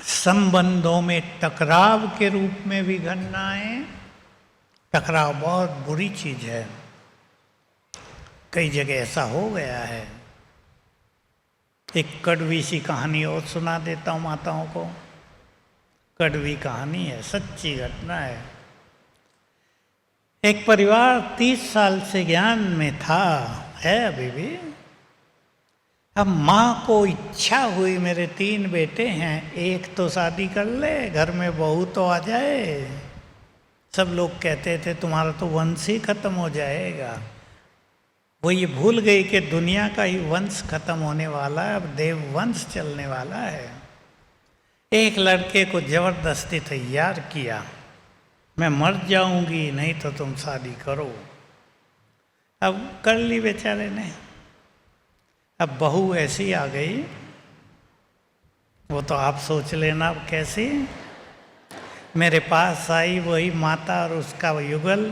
संबंधों में टकराव के रूप में विघ्न न आए। टकराव बहुत बुरी चीज है, कई जगह ऐसा हो गया है। एक कड़वी सी कहानी और सुना देता हूँ माताओं को। कड़वी कहानी है, सच्ची घटना है। एक परिवार 30 साल से ज्ञान में था, है अभी भी। अब माँ को इच्छा हुई, मेरे 3 बेटे हैं, एक तो शादी कर ले, घर में बहू तो आ जाए, सब लोग कहते थे तुम्हारा तो वंश ही खत्म हो जाएगा। वो ये भूल गई कि दुनिया का ही वंश खत्म होने वाला है, अब देव वंश चलने वाला है। एक लड़के को जबरदस्ती तैयार किया, मैं मर जाऊंगी नहीं तो तुम शादी करो। अब कर ली बेचारे ने। अब बहू ऐसी आ गई, वो तो आप सोच लेना अब कैसी। मेरे पास आई वही माता और उसका युगल,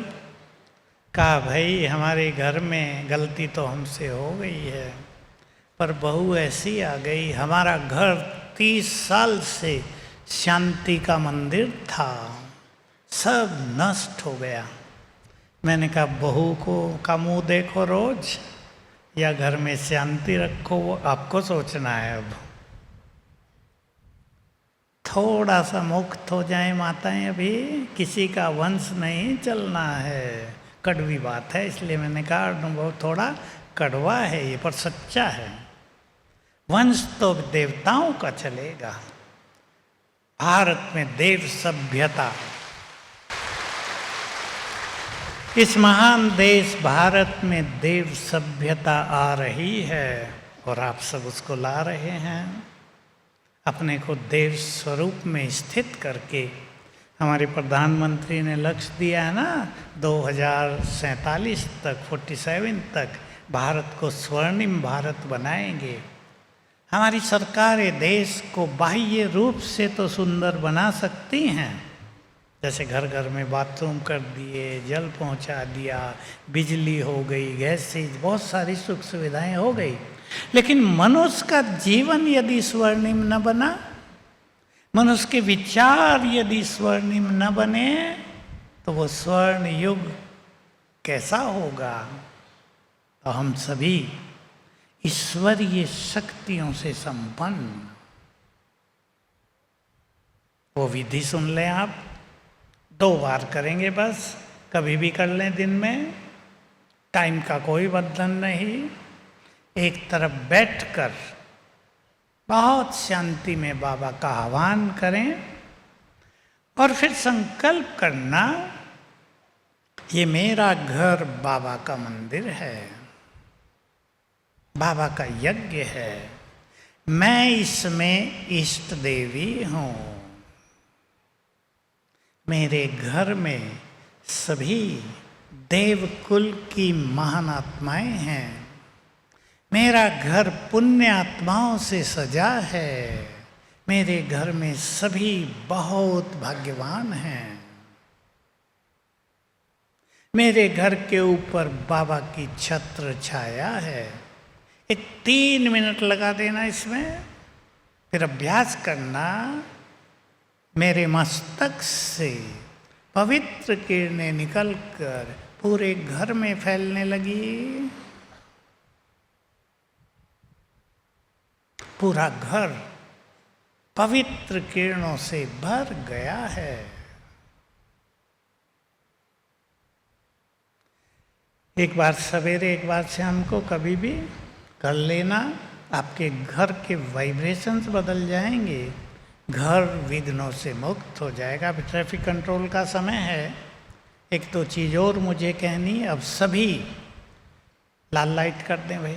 कहा भाई हमारे घर में गलती तो हमसे हो गई है, पर बहू ऐसी आ गई, हमारा घर 30 साल से शांति का मंदिर था, सब नष्ट हो गया। मैंने कहा बहू का मुंह देखो रोज या घर में शांति रखो, वो आपको सोचना है। अब थोड़ा सा मुक्त हो जाए माताएं, अभी किसी का वंश नहीं चलना है। कड़वी बात है, इसलिए मैंने कहा अनुभव थोड़ा कड़वा है ये, पर सच्चा है। वंश तो देवताओं का चलेगा। भारत में देव सभ्यता, इस महान देश भारत में देव सभ्यता आ रही है और आप सब उसको ला रहे हैं। अपने को देव स्वरूप में स्थित करके हमारे प्रधानमंत्री ने लक्ष्य दिया है ना, 2047 तक 47 तक भारत को स्वर्णिम भारत बनाएंगे। हमारी सरकारें देश को बाह्य रूप से तो सुंदर बना सकती हैं, जैसे घर घर में बाथरूम कर दिए, जल पहुंचा दिया, बिजली हो गई, गैस, बहुत सारी सुख सुविधाएं हो गई। लेकिन मनुष्य का जीवन यदि स्वर्णिम न बना, मनुष्य के विचार यदि स्वर्णिम न बने, तो वो स्वर्ण युग कैसा होगा। तो हम सभी ईश्वरीय शक्तियों से संपन्न, वो विधि सुन लें आप, 2 बार करेंगे बस, कभी भी कर लें दिन में, टाइम का कोई बंधन नहीं। एक तरफ बैठकर बहुत शांति में बाबा का आह्वान करें और फिर संकल्प करना, ये मेरा घर बाबा का मंदिर है, बाबा का यज्ञ है, मैं इसमें इष्ट देवी हूँ, मेरे घर में सभी देवकुल की महान आत्माएं हैं, मेरा घर पुण्य आत्माओं से सजा है, मेरे घर में सभी बहुत भाग्यवान हैं, मेरे घर के ऊपर बाबा की छत्र छाया है। एक 3 मिनट लगा देना इसमें, फिर अभ्यास करना। मेरे मस्तक से पवित्र किरणें निकलकर पूरे घर में फैलने लगी, पूरा घर पवित्र किरणों से भर गया है। एक बार सवेरे, एक बार शाम को कभी भी कर लेना, आपके घर के वाइब्रेशंस बदल जाएंगे, घर विघ्नों से मुक्त हो जाएगा। अभी ट्रैफिक कंट्रोल का समय है। एक तो चीज़ और मुझे कहनी है, अब सभी लाल लाइट कर दें भाई,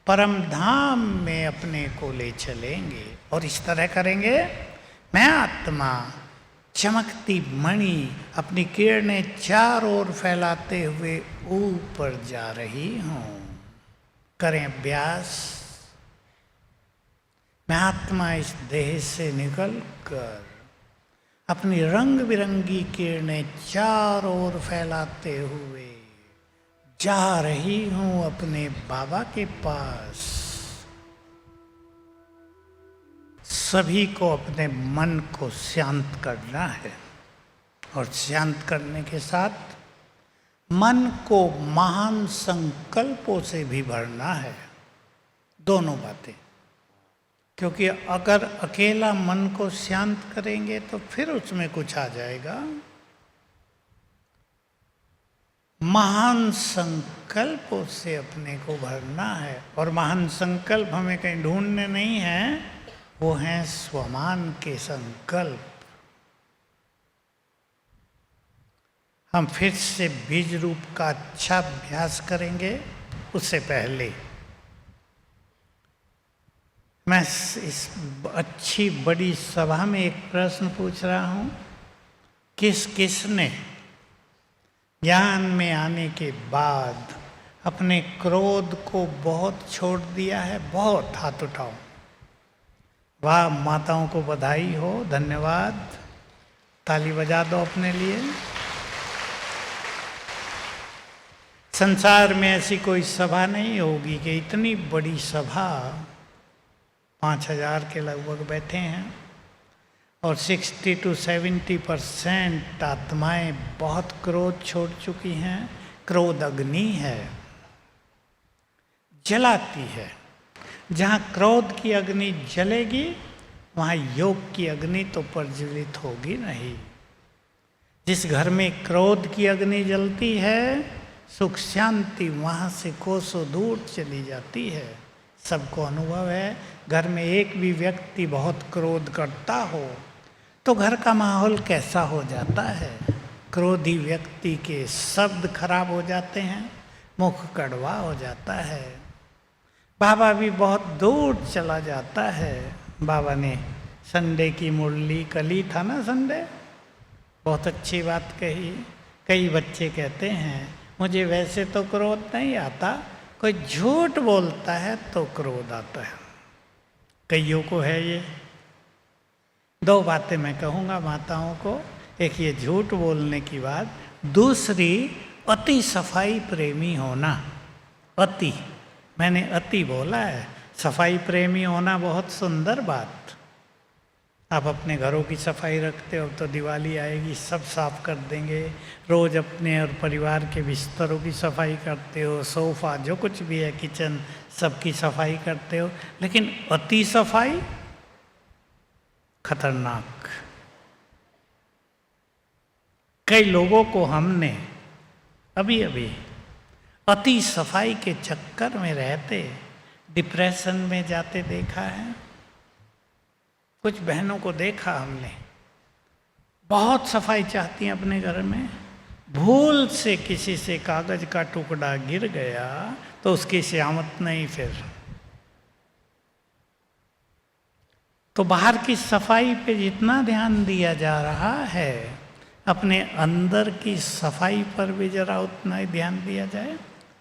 परम धाम में अपने को ले चलेंगे। और इस तरह करेंगे, मैं आत्मा चमकती मणि अपनी किरणें चारों ओर फैलाते हुए ऊपर जा रही हूँ। करें अभ्यास। मैं आत्मा इस देह से निकलकर अपनी रंग बिरंगी किरणें चारों ओर फैलाते हुए जा रही हूँ अपने बाबा के पास। सभी को अपने मन को शांत करना है और शांत करने के साथ मन को महान संकल्पों से भी भरना है। दोनों बातें, क्योंकि अगर अकेला मन को शांत करेंगे तो फिर उसमें कुछ आ जाएगा। महान संकल्पों से अपने को भरना है, और महान संकल्प हमें कहीं ढूंढने नहीं है, वो हैं स्वमान के संकल्प। हम फिर से बीज रूप का अच्छा अभ्यास करेंगे। उससे पहले मैं इस अच्छी बड़ी सभा में एक प्रश्न पूछ रहा हूँ, किस किस ने ज्ञान में आने के बाद अपने क्रोध को बहुत छोड़ दिया है? बहुत, हाथ उठाओ। वाह, माताओं को बधाई हो, धन्यवाद, ताली बजा दो अपने लिए। संसार में ऐसी कोई सभा नहीं होगी कि इतनी बड़ी सभा 5000 के लगभग बैठे हैं और 60 to 70% आत्माएं बहुत क्रोध छोड़ चुकी हैं। क्रोध अग्नि है, जलाती है। जहाँ क्रोध की अग्नि जलेगी वहाँ योग की अग्नि तो प्रज्वलित होगी नहीं। जिस घर में क्रोध की अग्नि जलती है, सुख शांति वहाँ से कोसों दूर चली जाती है। सबको अनुभव है, घर में एक भी व्यक्ति बहुत क्रोध करता हो तो घर का माहौल कैसा हो जाता है। क्रोधी व्यक्ति के शब्द खराब हो जाते हैं, मुख कड़वा हो जाता है, बाबा भी बहुत दूर चला जाता है। बाबा ने संडे की मुरली, कल ही था ना संडे, बहुत अच्छी बात कही। कई बच्चे कहते हैं मुझे वैसे तो क्रोध नहीं आता, कोई झूठ बोलता है तो क्रोध आता है। कईयों को है ये। दो बातें मैं कहूँगा माताओं को, एक ये झूठ बोलने की बात, दूसरी अति सफाई प्रेमी होना। अति, मैंने अति बोला है। सफाई प्रेमी होना बहुत सुंदर बात। आप अपने घरों की सफाई रखते हो तो दिवाली आएगी सब साफ कर देंगे। रोज़ अपने और परिवार के बिस्तरों की सफाई करते हो, सोफ़ा जो कुछ भी है, किचन, सबकी सफाई करते हो। लेकिन अति सफाई खतरनाक। कई लोगों को हमने अभी अभी अति सफाई के चक्कर में रहते डिप्रेशन में जाते देखा है। कुछ बहनों को देखा हमने, बहुत सफाई चाहती हैं अपने घर में, भूल से किसी से कागज का टुकड़ा गिर गया तो उसकी सियामत नहीं। फिर तो बाहर की सफाई पे जितना ध्यान दिया जा रहा है, अपने अंदर की सफाई पर भी जरा उतना ही ध्यान दिया जाए।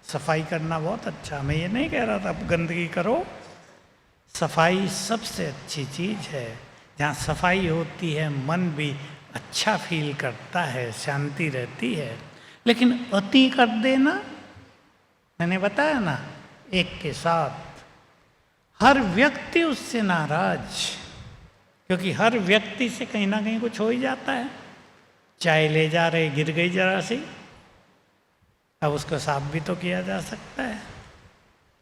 सफाई करना बहुत अच्छा, मैं ये नहीं कह रहा था आप गंदगी करो। सफाई सबसे अच्छी चीज़ है। जहाँ सफाई होती है मन भी अच्छा फील करता है, शांति रहती है। लेकिन अति कर देना, मैंने बताया ना, एक के साथ हर व्यक्ति उससे नाराज, क्योंकि हर व्यक्ति से कहीं ना कहीं कुछ हो ही जाता है। चाय ले जा रहे, गिर गई जरा सी, अब उसको साफ भी तो किया जा सकता है,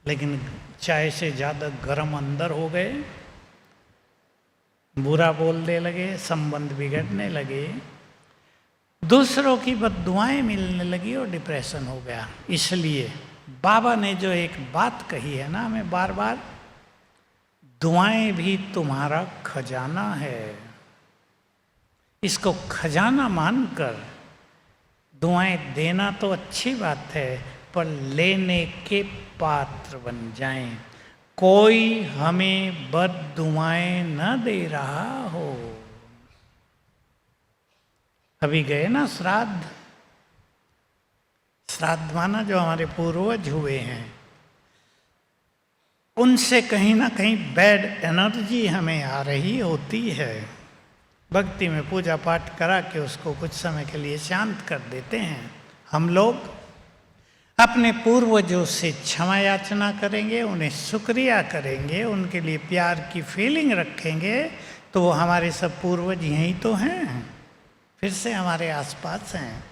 लेकिन चाय से ज़्यादा गर्म अंदर हो गए, बुरा बोलने लगे, संबंध बिगड़ने लगे, दूसरों की बद्दुआएं मिलने लगी और डिप्रेशन हो गया। इसलिए बाबा ने जो एक बात कही है ना हमें बार बार, दुआएं भी तुम्हारा खजाना है। इसको खजाना मानकर दुआएं देना तो अच्छी बात है, पर लेने के पात्र बन जाएं। कोई हमें बद्दुआएं न दे रहा हो। अभी गए ना श्राद्ध, श्राद्ध माना जो हमारे पूर्वज हुए हैं, उनसे कहीं ना कहीं बैड एनर्जी हमें आ रही होती है। भक्ति में पूजा पाठ करा के उसको कुछ समय के लिए शांत कर देते हैं। हम लोग अपने पूर्वजों से क्षमा याचना करेंगे, उन्हें शुक्रिया करेंगे, उनके लिए प्यार की फीलिंग रखेंगे, तो वो हमारे सब पूर्वज यहीं तो हैं, फिर से हमारे आसपास हैं।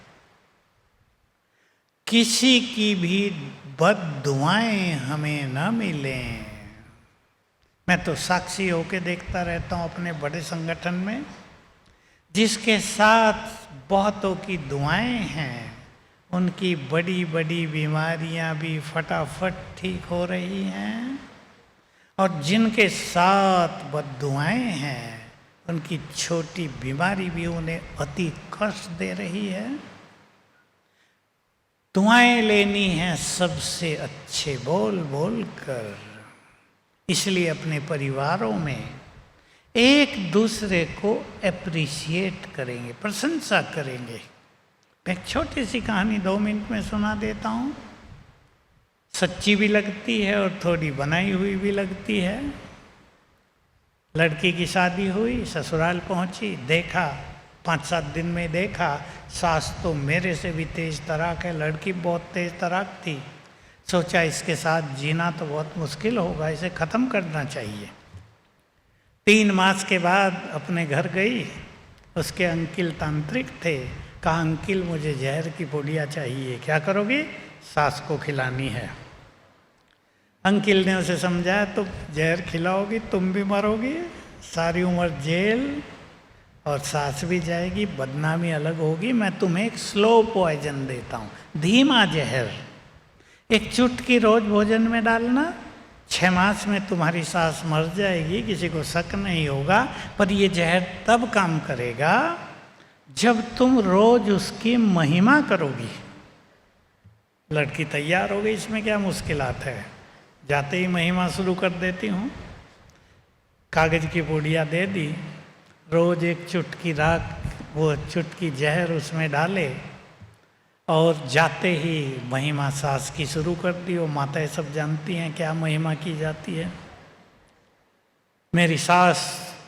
किसी की भी बद्दुआएं हमें न मिलें। मैं तो साक्षी होके देखता रहता हूँ अपने बड़े संगठन में, जिसके साथ बहुतों की दुआएं हैं, उनकी बड़ी बड़ी बीमारियां भी फटाफट ठीक हो रही हैं, और जिनके साथ बद्दुआएं हैं, उनकी छोटी बीमारी भी उन्हें अति कष्ट दे रही है। दुआएं लेनी है सबसे अच्छे बोल बोल कर। इसलिए अपने परिवारों में एक दूसरे को एप्रिशिएट करेंगे, प्रशंसा करेंगे। एक छोटी सी कहानी 2 मिनट में सुना देता हूँ। सच्ची भी लगती है और थोड़ी बनाई हुई भी लगती है। लड़की की शादी हुई, ससुराल पहुंची, देखा 5-7 दिन में देखा सास तो मेरे से भी तेज तराक है, लड़की बहुत तेज तराक थी। सोचा इसके साथ जीना तो बहुत मुश्किल होगा, इसे ख़त्म करना चाहिए। 3 मास के बाद अपने घर गई। उसके अंकिल तांत्रिक थे। कहा अंकिल मुझे जहर की पुड़िया चाहिए, क्या करोगी? सास को खिलानी है। अंकिल ने उसे समझाया तो जहर खिलाओगी तुम भी मरोगी, सारी उम्र जेल और सास भी जाएगी, बदनामी अलग होगी। मैं तुम्हें एक स्लो पॉइजन देता हूँ, धीमा जहर। एक चुटकी रोज भोजन में डालना, 6 मास में तुम्हारी सास मर जाएगी, किसी को शक नहीं होगा। पर ये जहर तब काम करेगा जब तुम रोज उसकी महिमा करोगी। लड़की तैयार हो गई, इसमें क्या मुश्किलात है, जाते ही महिमा शुरू कर देती हूँ। कागज की पुड़िया दे दी, रोज एक चुटकी राख, वो चुटकी जहर उसमें डाले और जाते ही महिमा सास की शुरू कर दी। वो माताएं सब जानती हैं क्या महिमा की जाती है। मेरी सास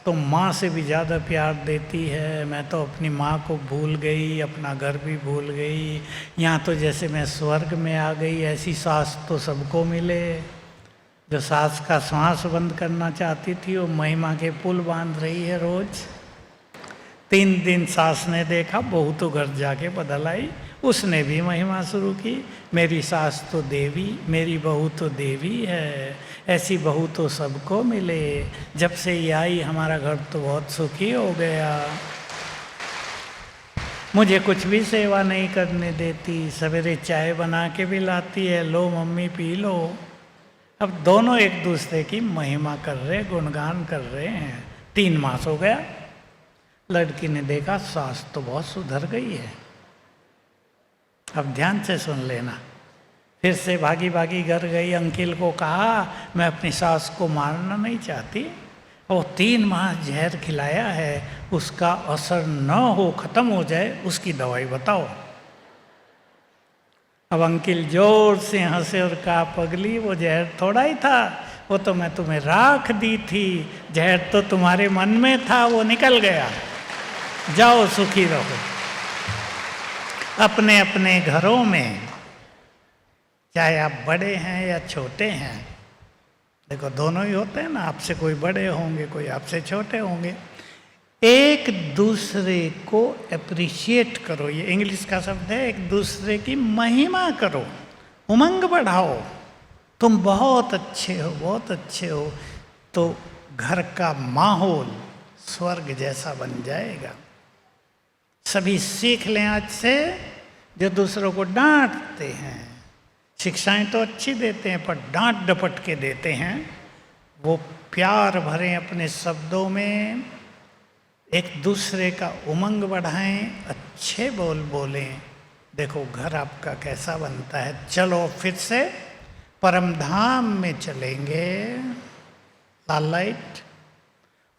तो माँ से भी ज़्यादा प्यार देती है, मैं तो अपनी माँ को भूल गई, अपना घर भी भूल गई, यहाँ तो जैसे मैं स्वर्ग में आ गई। ऐसी सास तो सबको मिले। जो सास का श्वास बंद करना चाहती थी वो महिमा के पुल बांध रही है रोज। 3 दिन सास ने देखा, बहू तो घर जाके बदल आई, उसने भी महिमा शुरू की। मेरी सास तो देवी, मेरी बहू तो देवी है, ऐसी बहू तो सबको मिले। जब से ये आई हमारा घर तो बहुत सुखी हो गया। मुझे कुछ भी सेवा नहीं करने देती, सवेरे चाय बना के भी लाती है, लो मम्मी पी लो। अब दोनों एक दूसरे की महिमा कर रहे, गुणगान कर रहे हैं। 3 मास हो गया। लड़की ने देखा सास तो बहुत सुधर गई है। अब ध्यान से सुन लेना। फिर से भागी भागी घर गई, अंकिल को कहा मैं अपनी सास को मारना नहीं चाहती, और 3 मास जहर खिलाया है, उसका असर न हो, खत्म हो जाए, उसकी दवाई बताओ। अब अंकिल जोर से हंसे और कहा पगली वो जहर थोड़ा ही था, वो तो मैं तुम्हें राख दी थी, जहर तो तुम्हारे मन में था, वो निकल गया, जाओ सुखी रहो। अपने अपने घरों में, चाहे आप बड़े हैं या छोटे हैं, देखो दोनों ही होते हैं ना, आपसे कोई बड़े होंगे, कोई आपसे छोटे होंगे, एक दूसरे को एप्रिशिएट करो। ये इंग्लिश का शब्द है, एक दूसरे की महिमा करो, उमंग बढ़ाओ। तुम बहुत अच्छे हो, बहुत अच्छे हो, तो घर का माहौल स्वर्ग जैसा बन जाएगा। सभी सीख लें आज से, जो दूसरों को डांटते हैं, शिक्षाएं तो अच्छी देते हैं पर डांट डपट के देते हैं, वो प्यार भरें अपने शब्दों में, एक दूसरे का उमंग बढ़ाएं, अच्छे बोल बोलें। देखो घर आपका कैसा बनता है। चलो फिर से परम धाम में चलेंगे, लाल लाइट,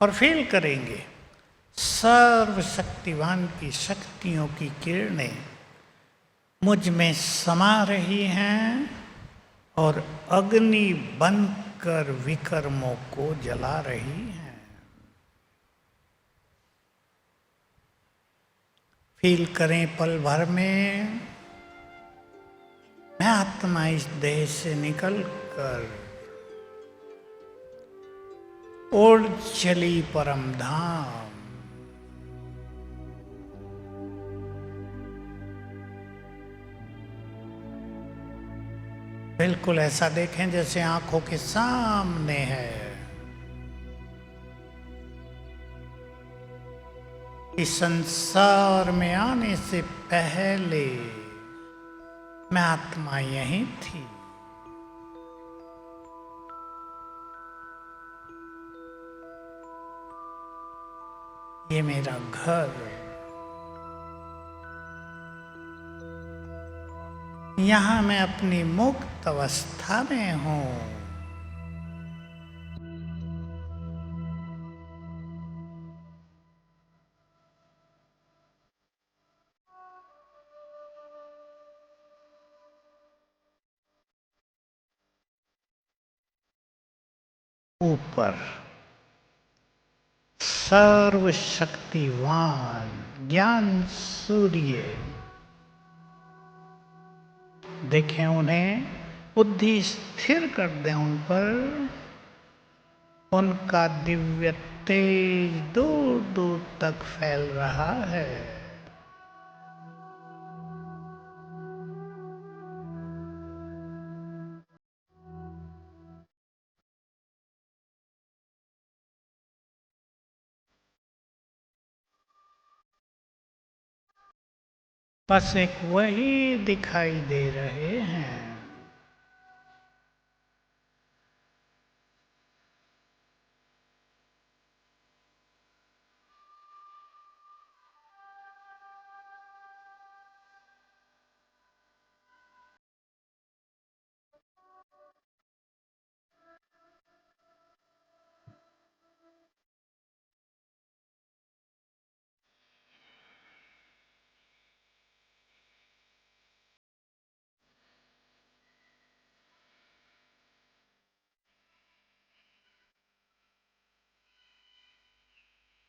और फील करेंगे सर्वशक्तिवान की शक्तियों की किरणें मुझ में समा रही हैं और अग्नि बनकर विकर्मों को जला रही हैं। फील करें पल भर में मैं आत्मा इस देह से निकल कर उड़ चली परम धाम। बिल्कुल ऐसा देखें जैसे आंखों के सामने है। इस संसार में आने से पहले मैं आत्मा यहीं थी। ये मेरा घर, यहाँ मैं अपनी मुक्त अवस्था में हूँ। ऊपर सर्वशक्तिवान ज्ञान सूर्य, देखें उन्हें, बुद्धि स्थिर कर दें उन पर। उनका दिव्य तेज दूर दूर तक फैल रहा है। बस एक वही दिखाई दे रहे हैं।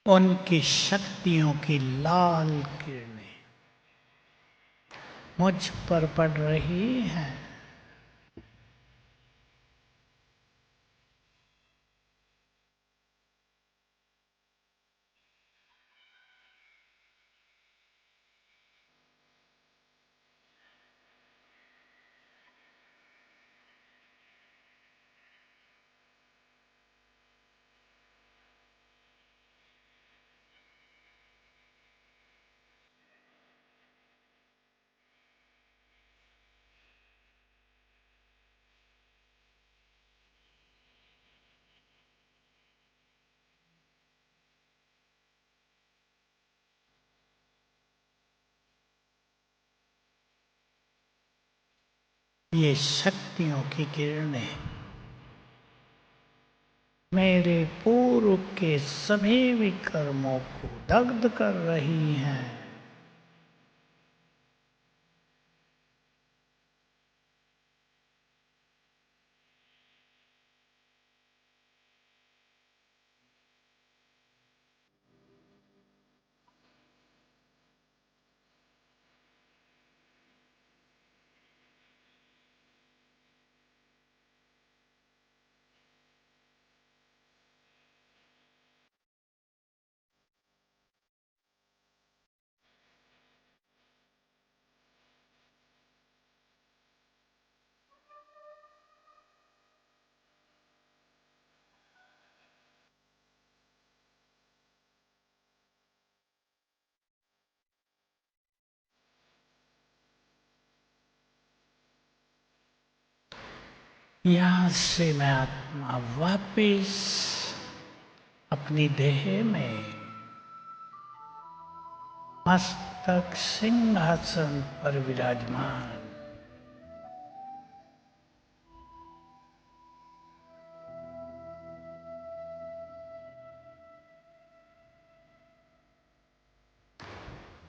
उनकी शक्तियों की लाल किरणें मुझ पर पड़ रही हैं। ये शक्तियों की किरणें मेरे पूर्व के सभी विकर्मों को दग्ध कर रही हैं। यहाँ से मैं आत्मा वापिस अपनी देह में मस्तक सिंहासन पर विराजमान।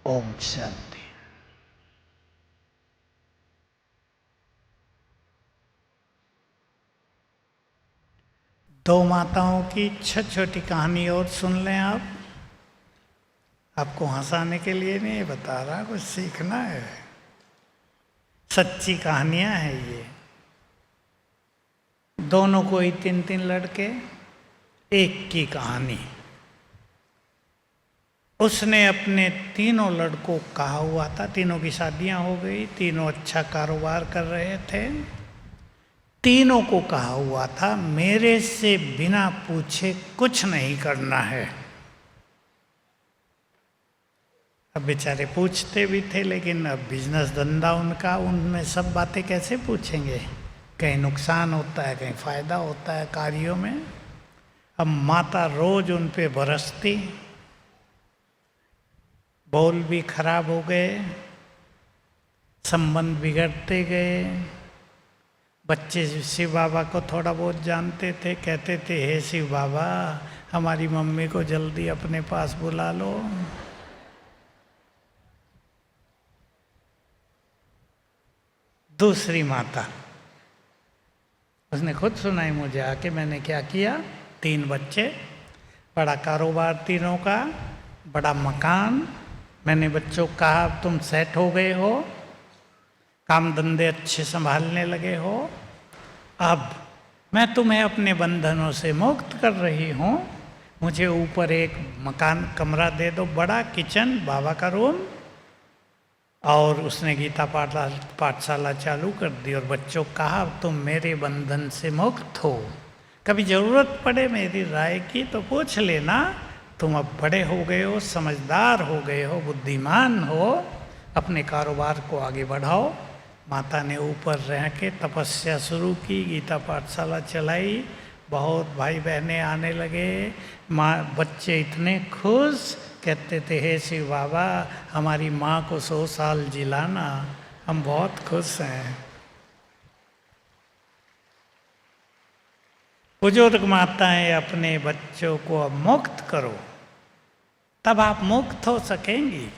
ओम शांति। दो माताओं की छोटी छोटी कहानी और सुन लें आप। आपको हंसाने के लिए नहीं बता रहा, कुछ सीखना है। सच्ची कहानियां हैं ये। दोनों कोई 3-3 लड़के, एक की कहानी। उसने अपने तीनों लड़कों को कहा हुआ था, तीनों की शादियां हो गई, तीनों अच्छा कारोबार कर रहे थे। तीनों को कहा हुआ था मेरे से बिना पूछे कुछ नहीं करना है। अब बेचारे पूछते भी थे, लेकिन अब बिजनेस धंधा उनका, उनमें सब बातें कैसे पूछेंगे। कहीं नुकसान होता है, कहीं फायदा होता है कार्यों में। अब माता रोज उन पे बरसती, बोल भी खराब हो गए, संबंध बिगड़ते गए। बच्चे शिव बाबा को थोड़ा बहुत जानते थे, कहते थे हे शिव बाबा हमारी मम्मी को जल्दी अपने पास बुला लो। दूसरी माता, उसने खुद सुनाई मुझे आके, मैंने क्या किया, 3 बच्चे, बड़ा कारोबार तीनों का, बड़ा मकान। मैंने बच्चों को कहा तुम सेट हो गए हो, काम धंधे अच्छे संभालने लगे हो, अब मैं तुम्हें अपने बंधनों से मुक्त कर रही हूँ, मुझे ऊपर एक मकान कमरा दे दो, बड़ा किचन, बाबा का रूम। और उसने गीता पाठशाला चालू कर दी और बच्चों को कहा तुम मेरे बंधन से मुक्त हो, कभी ज़रूरत पड़े मेरी राय की तो पूछ लेना, तुम अब बड़े हो गए हो, समझदार हो गए हो, बुद्धिमान हो, अपने कारोबार को आगे बढ़ाओ। माता ने ऊपर रह के तपस्या शुरू की, गीता पाठशाला चलाई, बहुत भाई बहनें आने लगे। बच्चे इतने खुश, कहते थे हे शिव बाबा हमारी माँ को 100 साल जिलाना, हम बहुत खुश हैं। बुजुर्ग माताएं अपने बच्चों को अब मुक्त करो, तब आप मुक्त हो सकेंगी।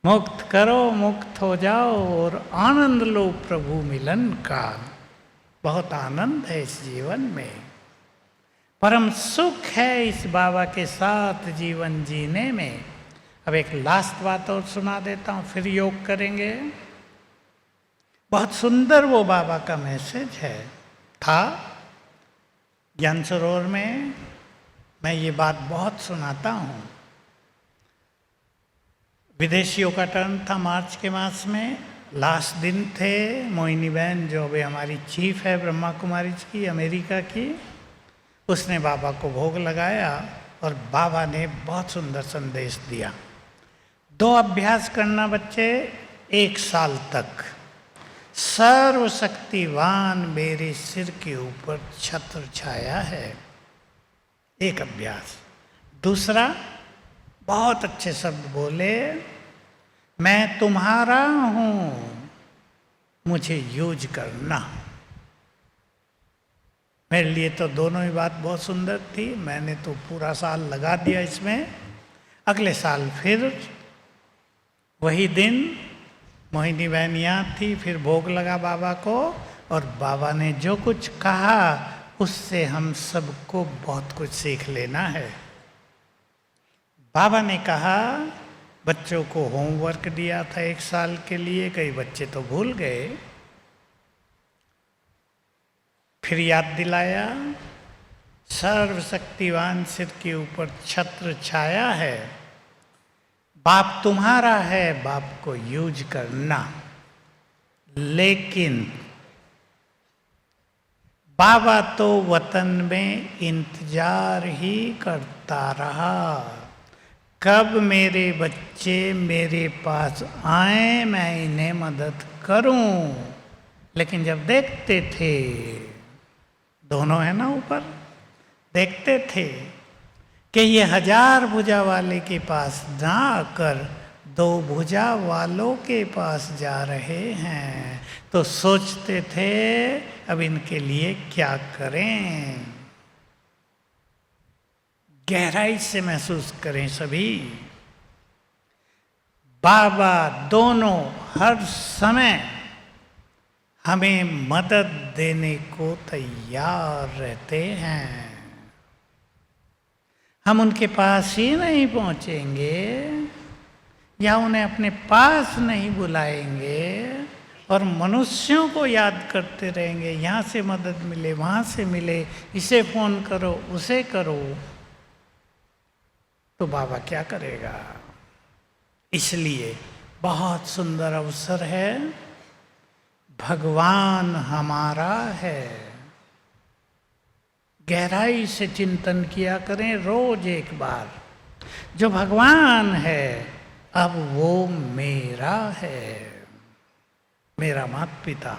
मुक्त करो, मुक्त हो जाओ और आनंद लो प्रभु मिलन का। बहुत आनंद है इस जीवन में, परम सुख है इस बाबा के साथ जीवन जीने में। अब एक लास्ट बात और सुना देता हूँ, फिर योग करेंगे। बहुत सुंदर वो बाबा का मैसेज है, था ज्ञान सरोवर में। मैं ये बात बहुत सुनाता हूँ। विदेशियों का टर्न था मार्च के मास में, लास्ट दिन थे। मोहिनी बहन जो अभी हमारी चीफ है ब्रह्मा कुमारी की, अमेरिका की, उसने बाबा को भोग लगाया और बाबा ने बहुत सुंदर संदेश दिया। 2 अभ्यास करना बच्चे 1 साल तक। सर्वशक्तिवान मेरे सिर के ऊपर छत्र छाया है, एक अभ्यास। दूसरा, बहुत अच्छे शब्द बोले, मैं तुम्हारा हूं, मुझे यूज करना। मेरे लिए तो दोनों ही बात बहुत सुंदर थी। मैंने तो पूरा साल लगा दिया इसमें। अगले साल फिर वही दिन मोहिनी बहन यहाँ थी, फिर भोग लगा बाबा को, और बाबा ने जो कुछ कहा उससे हम सबको बहुत कुछ सीख लेना है। बाबा ने कहा, बच्चों को होमवर्क दिया था 1 साल के लिए, कई बच्चे तो भूल गए, फिर याद दिलाया, सर्वशक्तिवान सिर के ऊपर छत्र छाया है, बाप तुम्हारा है, बाप को यूज करना। लेकिन बाबा तो वतन में इंतजार ही करता रहा, कब मेरे बच्चे मेरे पास आए, मैं इन्हें मदद करूं। लेकिन जब देखते थे, दोनों है ना ऊपर, देखते थे कि ये 1000 भुजा वाले के पास ना आकर 2 भुजा वालों के पास जा रहे हैं, तो सोचते थे अब इनके लिए क्या करें। गहराई से महसूस करें सभी, बाबा दोनों हर समय हमें मदद देने को तैयार रहते हैं। हम उनके पास ही नहीं पहुंचेंगे या उन्हें अपने पास नहीं बुलाएंगे और मनुष्यों को याद करते रहेंगे, यहाँ से मदद मिले, वहाँ से मिले, इसे फ़ोन करो, उसे करो, तो बाबा क्या करेगा। इसलिए बहुत सुंदर अवसर है, भगवान हमारा है। गहराई से चिंतन किया करें रोज एक बार, जो भगवान है अब वो मेरा है, मेरा माता पिता।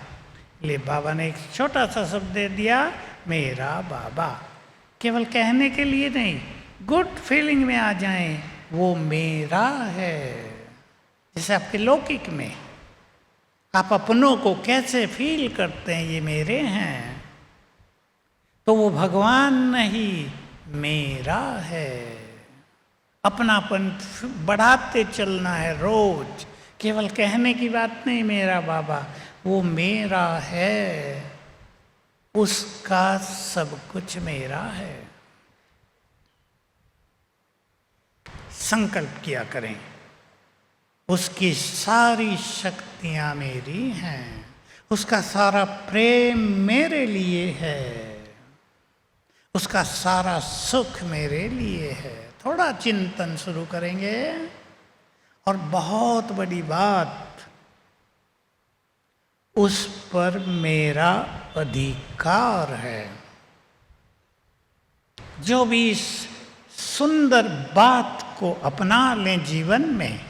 ले बाबा ने एक छोटा सा शब्द दे दिया, मेरा बाबा। केवल कहने के लिए नहीं, गुड फीलिंग में आ जाएं, वो मेरा है। जैसे आपके लौकिक में आप अपनों को कैसे फील करते हैं ये मेरे हैं, तो वो भगवान नहीं मेरा है। अपनापन बढ़ाते चलना है रोज, केवल कहने की बात नहीं मेरा बाबा, वो मेरा है, उसका सब कुछ मेरा है। संकल्प किया करें, उसकी सारी शक्तियां मेरी हैं, उसका सारा प्रेम मेरे लिए है, उसका सारा सुख मेरे लिए है। थोड़ा चिंतन शुरू करेंगे और बहुत बड़ी बात, उस पर मेरा अधिकार है। जो भी इस सुंदर बात को अपना लें जीवन में,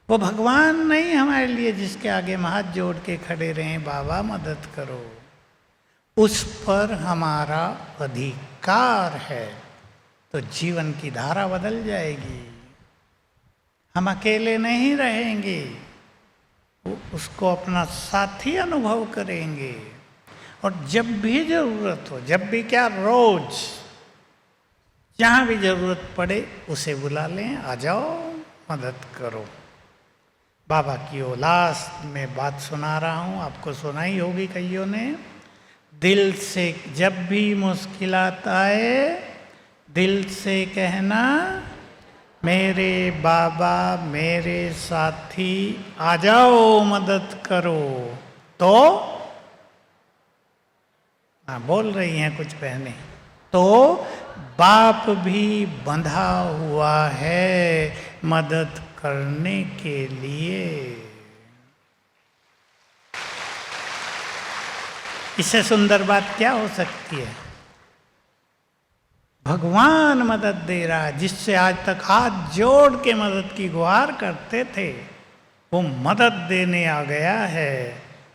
वो भगवान नहीं हमारे लिए जिसके आगे हाथ जोड़ के खड़े रहें बाबा मदद करो, उस पर हमारा अधिकार है, तो जीवन की धारा बदल जाएगी। हम अकेले नहीं रहेंगे, उसको अपना साथी अनुभव करेंगे। और जब भी जरूरत हो, जब भी क्या, रोज जहाँ भी जरूरत पड़े उसे बुला लें, आ जाओ मदद करो। बाबा की ओलास में बात सुना रहा हूँ, आपको सुनाई होगी कईयों ने। दिल से जब भी मुश्किलात आए, दिल से कहना मेरे बाबा मेरे साथी आ जाओ मदद करो। तो बोल रही हैं कुछ बहनें, तो बाप भी बंधा हुआ है मदद करने के लिए। इससे सुंदर बात क्या हो सकती है? भगवान मदद दे रहा है, जिससे आज तक हाथ जोड़ के मदद की गुहार करते थे, वो मदद देने आ गया है।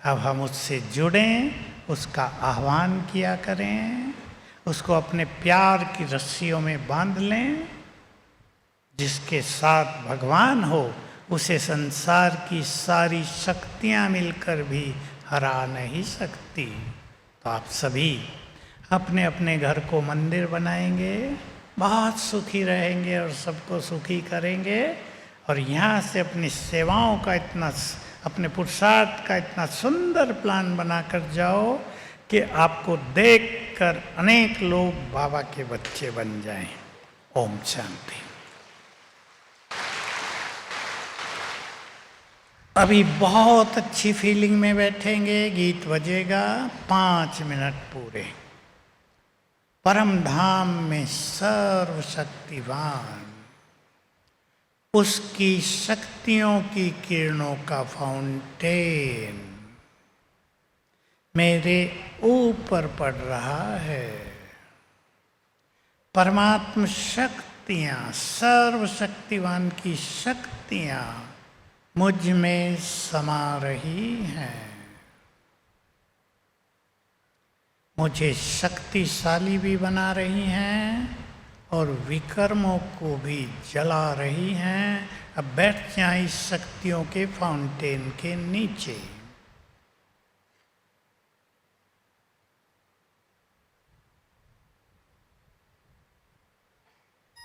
अब हम उससे जुड़ें, उसका आह्वान किया करें, उसको अपने प्यार की रस्सियों में बांध लें। जिसके साथ भगवान हो, उसे संसार की सारी शक्तियां मिलकर भी हरा नहीं सकती। तो आप सभी अपने अपने घर को मंदिर बनाएंगे, बहुत सुखी रहेंगे और सबको सुखी करेंगे। और यहाँ से अपनी सेवाओं का इतना, अपने पुरुषार्थ का इतना सुंदर प्लान बनाकर जाओ कि आपको देखकर अनेक लोग बाबा के बच्चे बन जाएं। ओम शांति। अभी बहुत अच्छी फीलिंग में बैठेंगे, गीत बजेगा 5 मिनट पूरे। परम धाम में सर्वशक्तिवान, उसकी शक्तियों की किरणों का फाउंटेन मेरे ऊपर पड़ रहा है। परमात्म शक्तियां, सर्वशक्तिवान की शक्तियां मुझ में समा रही हैं, मुझे शक्तिशाली भी बना रही हैं और विकर्मों को भी जला रही हैं। अब बैठ जाएं इस शक्तियों के फाउंटेन के नीचे।